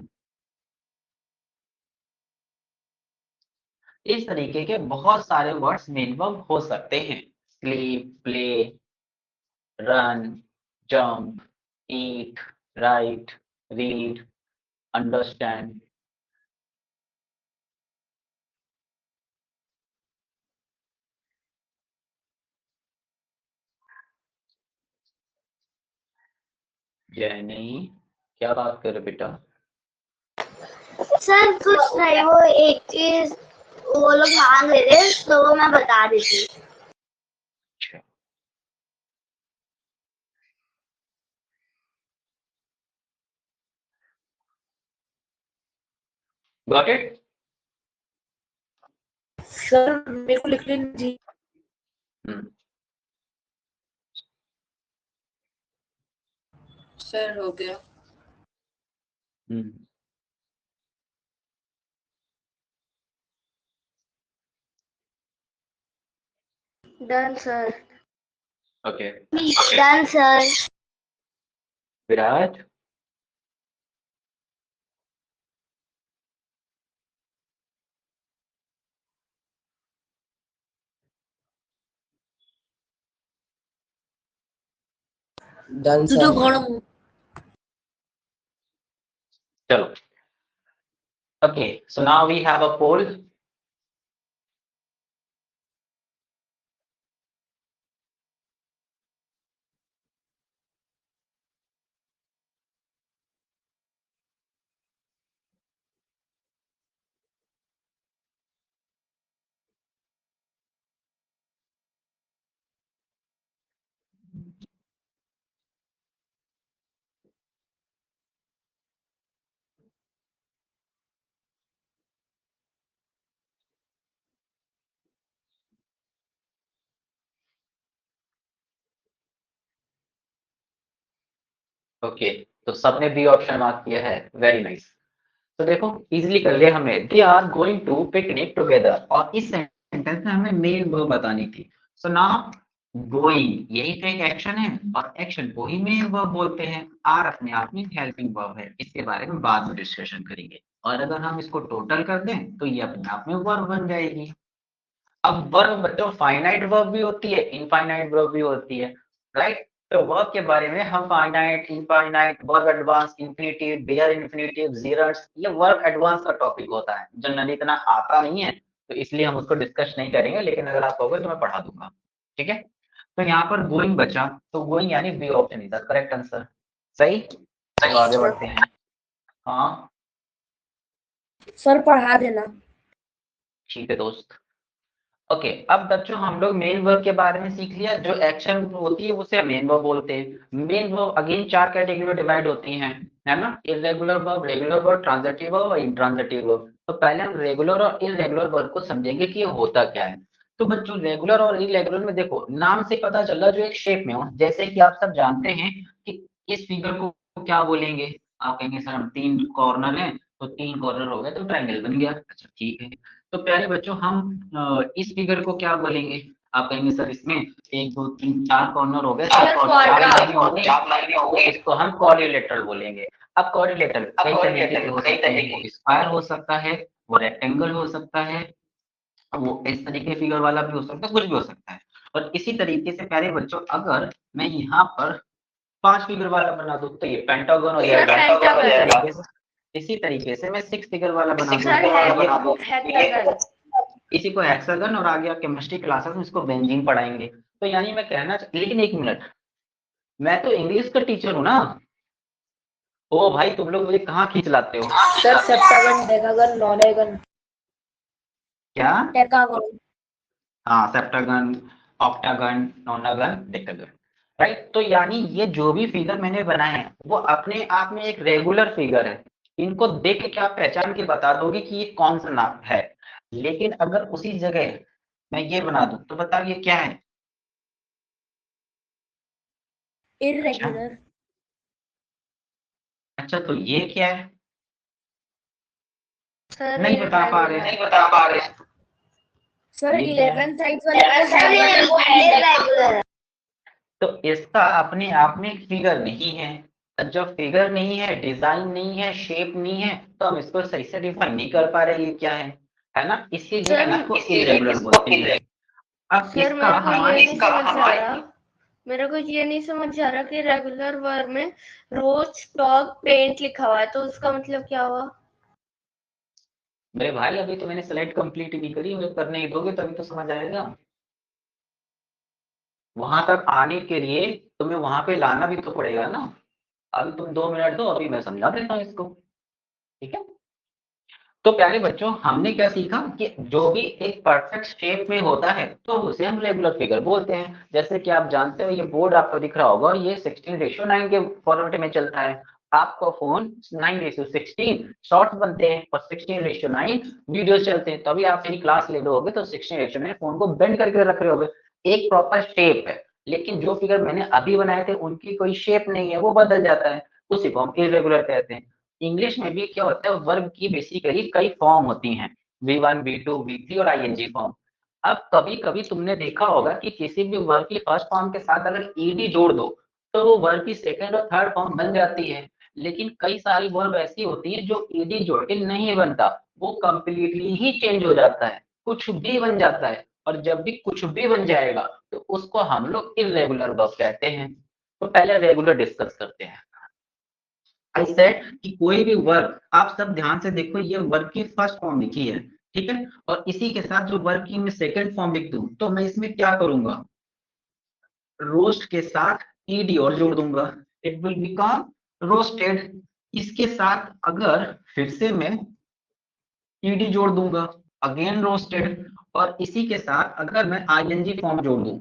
इस तरीके के बहुत सारे वर्ड्स मेन वर्ब हो सकते हैं, स्लीप, प्ले, रन, जंप, ईट, राइट, रीड, अंडरस्टैंड। जय नहीं, क्या बात कर रहे बेटा। सर कुछ नहीं, वो एक चीज वो लोग मांग रहे थे तो वो मैं बता देती। Got it? सर मेरे को लिख लेना जी। सर हो गया। Done sir. Okay done sir. Viraj, done तू तो सर। गौड़ चलो। Okay, so now we have a poll. Okay, तो सबने बी ऑप्शन मार्क किया है, वेरी नाइस. तो देखो इजीली कर लिया हमने. They are going to picnic together, और इस सेंटेंस में हमें मेन वर्ब बतानी थी. सो नाउ गोइंग यही तो एक एक्शन है, और एक्शन को ही मेन वर्ब बोलते हैं. आर अपने आप में हेल्पिंग वर्ब है, इसके बारे में बाद में डिस्कशन करेंगे. और अगर हम इसको टोटल कर दें तो ये अपने आप में वर्ब बन जाएगी. अब वर्ब बच्चों फाइनाइट वर्ब भी होती है, इनफाइनाइट वर्ब भी होती है, राइट? तो वर्ब के बारे में हम finite, infinite, verb advance, infinitive, bare infinitive, gerunds, ये वर्ब एडवांस का टॉपिक होता है. जनरली इतना आता नहीं है, तो इसलिए हम उसको डिस्कस नहीं करेंगे, लेकिन अगर आप कहोगे तो मैं पढ़ा दूंगा. ठीक है, तो यहाँ पर गोइंग बचा, तो गोइंग यानी B option is the correct answer. सही, तो आगे बढ़ते हैं. हाँ सर पढ़ा देना। ठीक है दोस्त. ओके, अब बच्चों हम लोग मेन वर्ब के बारे में सीख लिया. जो एक्शन होती है उसे मेन वर्ब बोलते हैं. मेन वर्ब अगेन 4 कैटेगरी में डिवाइड होती हैं, है ना? Irregular verb, regular verb, transitive verb और इंट्रांजिटिव वर्ब. तो पहले हम रेगुलर और इर्रेगुलर वर्ब को समझेंगे कि ये होता क्या है. तो बच्चों रेगुलर और इर्रेगुलर में देखो नाम से पता चल रहा है, जो एक शेप में हो. जैसे कि आप सब जानते हैं कि इस फिगर को क्या बोलेंगे. आप कहेंगे सर हम 3 कॉर्नर हैं, तो 3 कॉर्नर हो गए तो ट्रायंगल बन गया. अच्छा ठीक है. तो प्यारे बच्चों हम इस फिगर को क्या बोलेंगे. आप कहेंगे सर इसमें 1 2 3 4 कॉर्नर हो गए, चार लाइनें हो गई, इसको हम क्वाड्रिलेटरल बोलेंगे. अब क्वाड्रिलेटरल कई तरीके के हो सकते हैं. वो स्क्वायर हो सकता है, वो रेक्टेंगल हो सकता है, वो इस तरीके फिगर वाला भी हो सकता है, कुछ भी हो सकता है. और इसी तरीके से प्यारे बच्चों अगर मैं यहाँ पर 5 फिगर वाला बना दूं तो ये पेंटागन हो जाएगा. इसी तरीके से मैं 6 फिगर वाला बना दूं, इसी को हेक्सागन, और आगे आप केमिस्ट्री क्लासेस में इसको बेंजीन पढ़ाएंगे. तो यानी मैं कहना लेकिन 1 मिनट, मैं तो इंग्लिश का टीचर हूँ ना. ओ भाई तुम लोग मुझे कहाँ खींच लाते हो. Sir septagon, decagon, nonagon. क्या? डेकागन. हाँ, septagon, octagon, nonagon, decagon, right? तो यानी ये जो भी फिगर मैंने बनाए हैं वो अपने आप में एक रेगुलर फिगर है. इनको देख के क्या आप पहचान के बता दोगे कि ये कौन सा नाम है. लेकिन अगर उसी जगह मैं ये बना दूं तो बताओ ये क्या है. इर्रेगुलर. अच्छा तो ये क्या है. सर नहीं बता पा रहे. सर ये क्या 11 है? साइड्स वाले वो है irregular। तो इसका अपने आप में एक फिगर नहीं है. जब फिगर नहीं है, डिजाइन नहीं है, शेप नहीं है, तो हम इसको सही से डिफाइन नहीं कर पा रहे ये क्या है ना? इसी जगह इसको इरेगुलर बोलते हैं. अब सर इसका मेरे को ये नहीं समझ आ रहा कि रेगुलर वर्ब में रोज टॉक पेंट लिखा हुआ है, तो उसका मतलब क्या हुआ. मेरे भाई अभी तो मैंने स्लाइड कंप्लीट नहीं करी, मुझे करने ही दोगे तभी तो समझ आएगा. वहां तक आने के लिए तुम्हें वहां पे लाना भी तो पड़ेगा ना. अभी तुम 2 मिनट दो, अभी मैं समझा देता हूँ इसको. ठीक है, तो प्यारे बच्चों, हमने क्या सीखा कि जो भी एक परफेक्ट शेप में होता है तो उसे हम रेगुलर फिगर बोलते हैं। जैसे कि आप जानते हो, ये बोर्ड आपको दिख रहा होगा, ये 16:9 के फॉर्मेट में चलता है। आपका फोन 9:16 शॉर्ट्स बनते हैं और 16:9 वीडियोस चलते हैं। तो अभी आप मेरी क्लास ले लोगे तो 16:9 फोन को बेंड करके रख रहे होगे, एक प्रॉपर शेप है। लेकिन जो फिगर मैंने अभी बनाए थे उनकी कोई शेप नहीं है, वो बदल जाता है, उसी को हम इर्रेगुलर कहते हैं। इंग्लिश में भी क्या होता है, वर्ब की बेसिकली कई फॉर्म होती हैं, V1, V2, V3 और ING फॉर्म। अब कभी कभी तुमने देखा होगा कि किसी भी वर्ब की फर्स्ट फॉर्म के साथ अगर ed जोड़ दो तो वो वर्ब की सेकंड और थर्ड फॉर्म बन जाती है। लेकिन कई सारी वर्ब ऐसी होती है जो ed जोड़ के नहीं बनता, वो कंप्लीटली ही चेंज हो जाता है, कुछ भी बन जाता है। और जब भी कुछ भी बन जाएगा तो उसको हम लोग इर्रेगुलर वर्ब कहते हैं। तो पहले रेगुलर डिस्कस करते हैं। आई सेड कि कोई भी वर्ब, आप सब ध्यान से देखो, ये वर्ब की फर्स्ट फॉर्म लिखी है, ठीक है, और इसी के साथ जो वर्ब की मैं सेकंड फॉर्म लिख दूं तो मैं इसमें क्या करूंगा, रोस्ट के साथ ed और जोड़ दूंगा, इट विल बिकम रोस्टेड। इसके साथ अगर फिर से मैं ed जोड़ दूंगा, अगेन रोस्टेड। और इसी के साथ अगर मैं ing फॉर्म जोड़ दूं,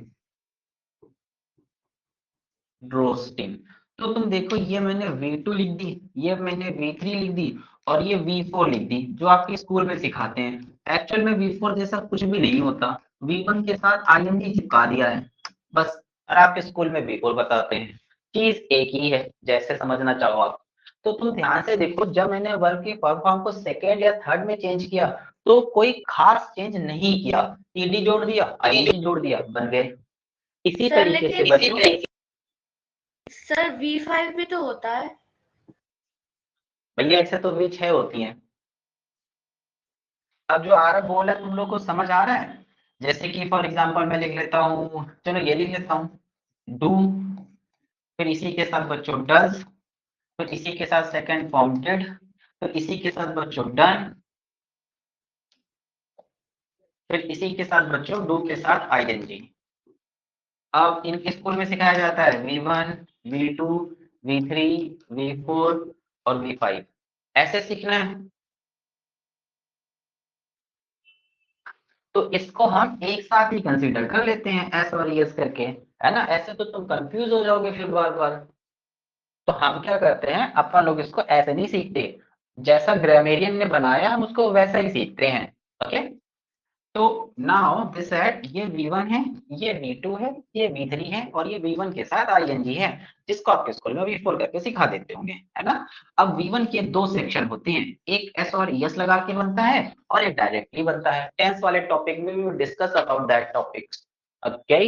रोस्टिंग। तो तुम देखो, ये मैंने V2 लिख दी, ये मैंने V3 लिख दी और ये V4 लिख दी, जो आपके स्कूल में सिखाते हैं। एक्चुअल में V4 जैसा कुछ भी नहीं होता, V1 के साथ ING चिपका दिया है बस, और आपके स्कूल में V4 बताते हैं। चीज एक ही है, जैसे समझना चाहो आप। तो तुम ध्यान से देखो, जब मैंने वर्ब के फॉर्म को सेकेंड या थर्ड में चेंज किया तो कोई खास चेंज नहीं किया, ed जोड़ दिया, ING जोड़ दिया, बन गए। इसी सर, तरीके से बच्चों, सर V5 भी तो होता है। भैया ऐसे तो भी 6 होती हैं। अब जो आरब बोल है तुम लोग को समझ आ रहा है? जैसे कि फॉर एग्जांपल मैं लिख लेता हूँ, चलो ये लिख लेता हूँ, डू, फिर इसी के साथ बच्चों डज, फिर इसी के साथ सेकंड फॉर्म डिड, फिर इसी के साथ बच्चों डन, फिर इसी के साथ बच्चों डू के साथ ING। अब इनके स्कूल में सिखाया जाता है V1, V2, V3, V4 और V5, ऐसे सीखना है। तो इसको हम एक साथ ही कंसीडर कर लेते हैं एस और एस करके, है ना, ऐसे तो तुम कंफ्यूज हो जाओगे फिर बार बार। तो हम क्या करते हैं, अपन लोग इसको ऐसे नहीं सीखते, जैसा ग्रामेरियन ने बनाया हम उसको वैसा ही सीखते हैं। ओके, तो नाउ दिस सेट, ये V1 है, ये V2 है, ये V3 है और ये V1 के साथ ING है, जिसको आपके स्कूल में V4 करके सिखा देते होंगे, है ना। अब V1 के दो सेक्शन होते हैं, एक S और ES लगा के बनता है और एक डायरेक्टली बनता है। टेंस वाले टॉपिक में we will discuss about that topics. Okay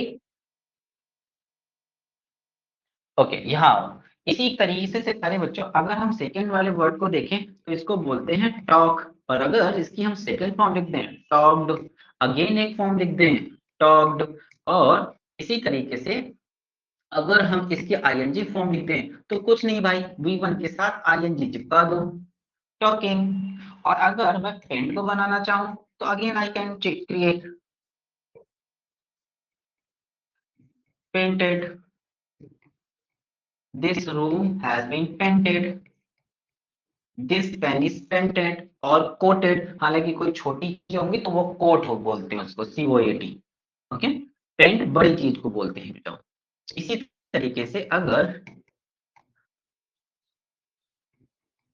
okay, यहाँ इसी तरीके से सारे बच्चों, अगर हम सेकंड वाले वर्ड को देखें तो इसको बोलते हैं टॉक, और अगर इसकी हम सेकंड फॉर्म लिख दें टॉक्ड, अगेन एक फॉर्म लिख दें टॉक्ड, और इसी तरीके से अगर हम इसकी ING फॉर्म लिख दें तो कुछ नहीं भाई, V1 के साथ ING चिपका दो, टॉकिंग। और अगर मैं पेंट को बनाना चाहूं तो again I can create painted, this room has been painted, this pen is painted, और कोटेड, हालांकि कोई छोटी चीज होंगी तो वो कोट हो बोलते हैं उसको, COAT। ओके, पेंट बड़ी चीज को बोलते हैं बेटा। इसी तरीके से अगर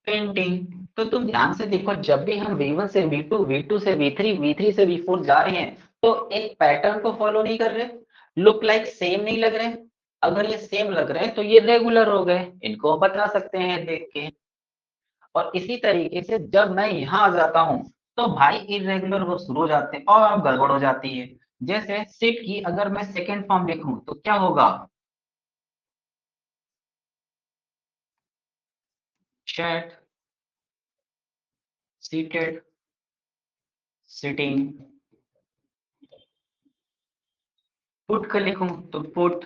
पेंटिंग, तो तुम ध्यान से देखो, जब भी हम V1 से V2, V2 से V3, V3 से V4 जा रहे हैं तो एक पैटर्न को फॉलो नहीं कर रहे, लुक लाइक सेम नहीं लग रहे। अगर ये सेम लग रहे हैं तो ये रेगुलर हो गए, इनको बता सकते हैं देख के। और इसी तरीके से जब मैं यहाँ आ जाता हूँ तो भाई इरेगुलर वो शुरू हो जाते हैं और अब गड़बड़ हो जाती है। जैसे सिट की अगर मैं सेकेंड फॉर्म लिखूं तो क्या होगा, चैट, सीटेड, सिटिंग। पुट का लिखूं तो पुट,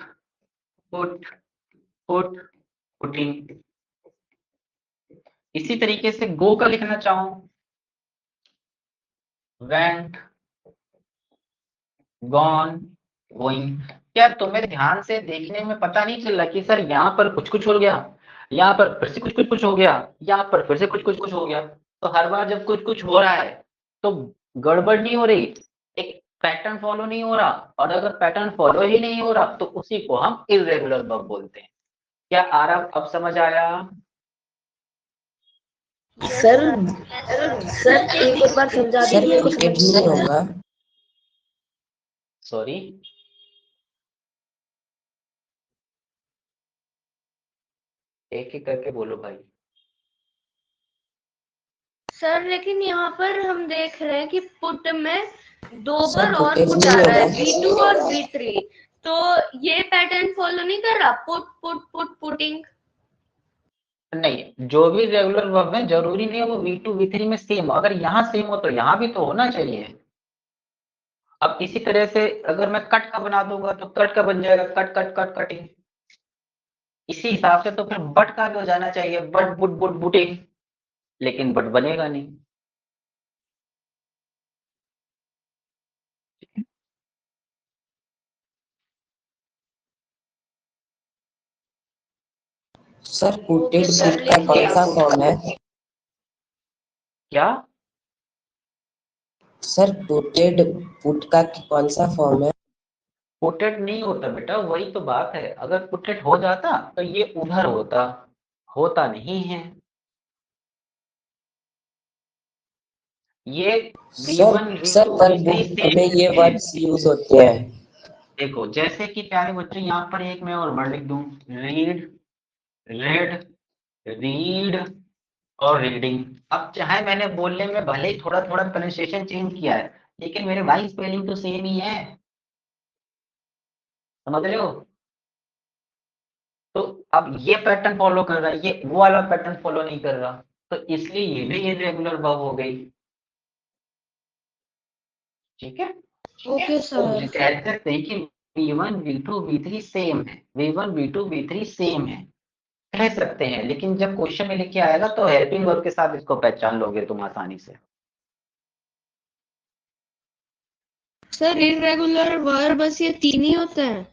पुट, पुट, पुटिंग। इसी तरीके से गो का लिखना चाहूं, वेंट, गॉन, गोइंग। क्या तुम्हें ध्यान से देखने में पता नहीं चल रहा कि सर यहाँ पर कुछ कुछ हो गया, यहाँ पर फिर से कुछ कुछ कुछ हो गया, यहाँ पर फिर से कुछ कुछ कुछ हो गया? तो हर बार जब कुछ कुछ हो रहा है तो गड़बड़ नहीं हो रही, एक पैटर्न फॉलो नहीं हो रहा, और अगर पैटर्न फॉलो ही नहीं हो रहा तो उसी को हम इर्रेगुलर वर्ब बोलते हैं। क्या आ रहा, अब समझ आया? सर सर एक बार समझा सर दीजिए, क्रिकेट नहीं होगा? सॉरी, एक एक करके बोलो भाई। सर लेकिन यहाँ पर हम देख रहे हैं कि पुट में दो सर, बार और पुट पुट नहीं आ रहा है, होगा। V2 और V3, तो ये पैटर्न फॉलो नहीं कर रहा, पुट पुट पुट पुटिंग। नहीं, जो भी रेगुलर वर्ब है जरूरी नहीं है वो V2 V3 में सेम, अगर यहाँ सेम हो तो यहाँ भी तो होना चाहिए। अब इसी तरह से अगर मैं कट का बना दूंगा तो कट का बन जाएगा कट कट कट कटिंग। इसी हिसाब से तो फिर बट का भी हो जाना चाहिए, बट बुट बुट बुटिंग, लेकिन बट बनेगा नहीं। सर पुटेड पुट का कौन सा फॉर्म है? क्या? सर पुटेड पुट का कौन सा फॉर्म है? पुटेड नहीं होता बेटा, वही तो बात है, अगर पुटेड हो जाता तो ये उधर होता, होता नहीं है। ये V1 सर V2 पर V3 बुक में ये वर्ड्स यूज होते हैं। देखो जैसे कि प्यारे बच्चों यहाँ पर एक मैं और वर्ड लिख दूं, रीड, रेड, रीड और रीडिंग। अब चाहे मैंने बोलने में भले ही थोड़ा थोड़ा प्रोनाउंसिएशन चेंज किया है, लेकिन मेरे भाई स्पेलिंग तो सेम ही है, समझ रहे हो? तो अब ये पैटर्न फॉलो कर रहा है, ये वो वाला पैटर्न फॉलो नहीं कर रहा, तो इसलिए ये भी इर्रेगुलर वर्ब हो गई। ठीक है, ओके तो ये सर। कह सकते हैं कि V1 V2 V3 सेम है, V1 V2 V3 सेम है, कह सकते हैं, लेकिन जब क्वेश्चन में लिखे आएगा तो हेल्पिंग वर्ब के साथ इसको पहचान लोगे तुम आसानी से। सर इरेगुलर वर्ब बस ये 3 ही होते हैं?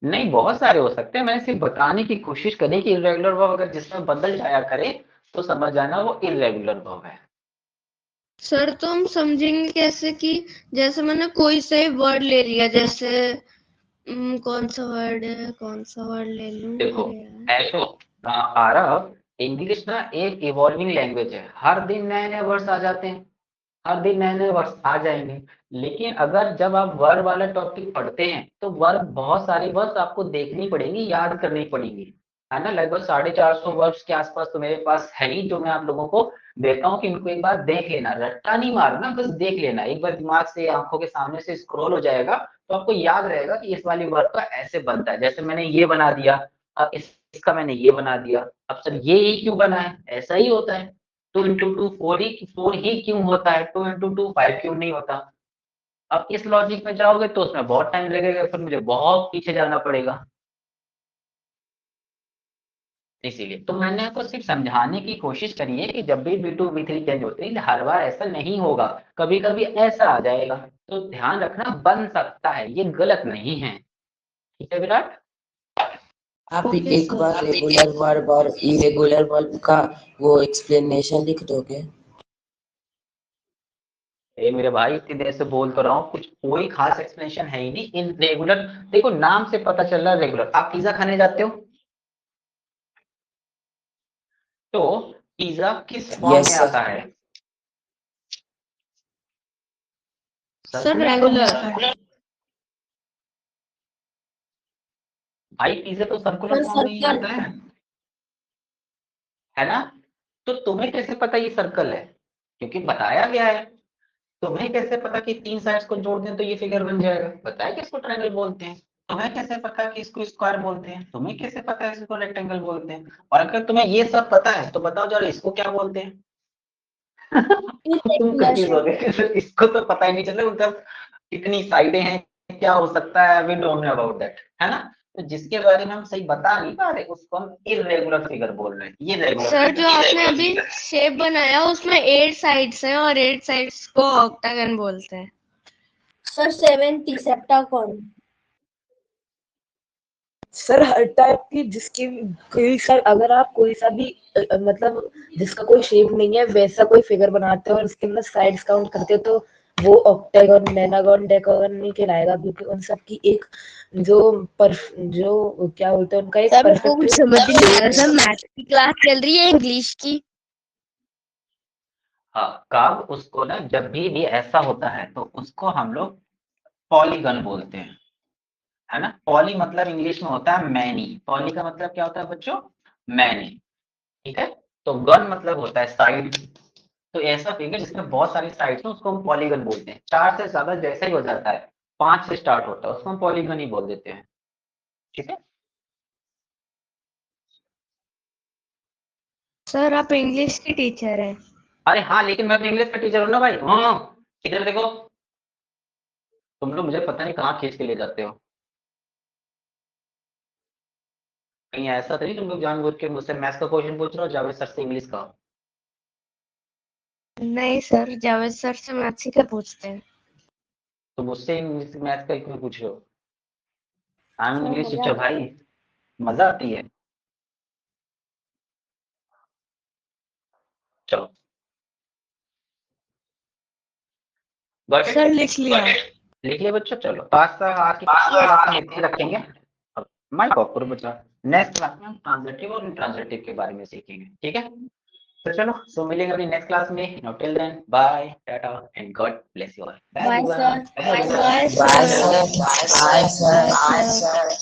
नहीं, बहुत सारे हो सकते हैं, मैंने सिर्फ बताने की कोशिश करी कि इर्रेगुलर वर्ब अगर जिसमें बदल जाया करे तो समझ जाना वो इर्रेगुलर वर्ब है। सर तो हम समझेंगे कैसे कि जैसे मैंने कोई सा ही वर्ड ले लिया, जैसे कौन सा वर्ड ले लूं? देखो अरे यार। ऐसे आरव, इंग्लिश ना एक इवॉल्विंग लैंग्वेज है, हर दिन नए नए वर्ड्स आ जाते हैं, हर दिन नए नए वर्ड्स आ जाएंगे, लेकिन अगर जब आप वर्ब वाला टॉपिक पढ़ते हैं तो वर्ब बहुत सारी वर्ड्स आपको देखनी पड़ेंगी, याद करनी पड़ेंगी, है ना। लगभग 450 वर्ड्स के आसपास तो मेरे पास है ही, जो मैं आप लोगों को देता हूँ कि इनको एक बार देख लेना, रट्टा नहीं मारना, बस देख लेना, एक बार दिमाग से आंखों के सामने से स्क्रॉल हो जाएगा तो आपको याद रहेगा कि इस वाली वर्ब का ऐसे बनता है, जैसे मैंने ये बना दिया, अब इसका मैंने ये बना दिया, अब सर ये ही क्यों बना है, ऐसा ही होता है, 2 इंटू 2 4 ही क्यों होता है, 2 इंटू 2 5 क्यों नहीं होता। अब इस लॉजिक में जाओगे तो उसमें बहुत टाइम लगेगा, फिर मुझे बहुत पीछे जाना पड़ेगा, इसीलिए तो मैंने आपको सिर्फ समझाने की कोशिश करी है कि जब भी V2 V3 चेंज होते हैं हर बार ऐसा नहीं होगा, कभी कभी ऐसा आ जाएगा, तो ध्यान रखना, बन सकता है, ये गलत नहीं है। ठीक है विराट? आप ओके एक सर। बार रेगुलर वर्ब और इरेगुलर वर्ब का वो एक्सप्लेनेशन लिख दोगे? ए मेरे भाई, इतनी देर से बोल तो रहा हूँ, कुछ कोई खास एक्सप्लेनेशन है ही नहीं इन रेगुलर। देखो नाम से पता चल रहा है रेगुलर, आप पिज्जा खाने जाते हो तो पिज्जा किस फॉर्म यस में सर। आता है? Sir regular. भाई पिज्जा तो सर्कुलर फॉर्म में ही आता है ना। तो तुम्हें कैसे पता ये सर्कल है? क्योंकि बताया गया है। तुम्हें कैसे पता कि 3 साइड्स को जोड़ दें तो ये फिगर बन जाएगा? बताया कि इसको ट्रायंगल बोलते हैं। तुम्हें कैसे पता कि इसको स्क्वायर बोलते हैं? तुम्हें कैसे पता है इसको रेक्टेंगल बोलते हैं? और अगर तुम्हें ये सब पता है तो बताओ जरा इसको क्या बोलते हैं? तुम कंफ्यूज हो गए कि इसको तो पता ही नहीं चला, मतलब कितनी साइडें हैं, क्या हो सकता है, we don't know about that, है ना। तो जिसके बारे में हम सही बता नहीं पा रहे उसको हम इर्रेगुलर फिगर बोल रहे हैं, ये रेगुलर सर फिगर। जो आपने अभी शेप बनाया उसमें 8 साइड्स हैं और 8 साइड्स को ऑक्टागन बोलते हैं। Sir 7 septagon. सर हर टाइप की जिसकी कोई सर अगर आप कोई सा भी मतलब जिसका कोई शेप नहीं है वैसा कोई फिगर बनाते हो और उसके अंदर साइड्स काउंट करते हो तो वो ऑक्टागन, पेंटागन, डेकागन नहीं कहलाएगा, क्योंकि उन सब की एक जो क्या बोलते हैं उनका एक सर मेरे को कुछ परफेक्ट समझ नहीं आ रहा सर, मैथ की क्लास चल रही है इंग्लिश की। हाँ, कर्व उसको ना जब भी ऐसा होता है तो उसको हम लोग पॉलीगन बोलते हैं, है ना। पॉली मतलब इंग्लिश में होता है मैनी, पॉली का मतलब क्या होता है बच्चों, मैनी, ठीक है। तो गन मतलब होता है साइड, तो ऐसा फिगर जिसमें बहुत सारी साइड्स हैं उसको हम पॉलीगन बोलते हैं। 4 से ज्यादा जैसा ही हो जाता है, 5 से स्टार्ट होता है उसको हम पॉलीगन ही बोल देते हैं, ठीक है। सर आप इंग्लिश की टीचर हैं। अरे हाँ, लेकिन मैं तो इंग्लिश का टीचर हूँ ना भाई। हाँ, इधर देखो, तुम लोग मुझे पता नहीं कहाँ खींच के ले जाते हो। कहीं ऐसा तो नहीं तुम लोग जानबूझ के मुझसे मैथ्स का क्वेश्चन पूछ रहे हो, जावेद सर से इंग्लिश का। नहीं सर, जावेद सर से मैथ्स का पूछते हैं। तो मुझसे इंग्लिश मैथ्स का क्यों पूछ रहे हो? आई एम सर इंग्लिश मजा टीचर भाई, मजा आती है। चलो, गॉट सर इट, लिख लिया। लिख लिया बच्चों। चलो, तो आज की क्लास में इतने रखेंगे। अब माइक ऑफ करो बच्चा, नेक्स्ट क्लास में हम ट्रांजिटिव और इंट्रांजिटिव के बारे में सीखेंगे, ठीक है। तो चलो, सो मिलेंगे अभी नेक्स्ट क्लास में। Now till then, bye, tata and God bless you all. Bye sir. Bye Bye, sir. sir. Bye, sir.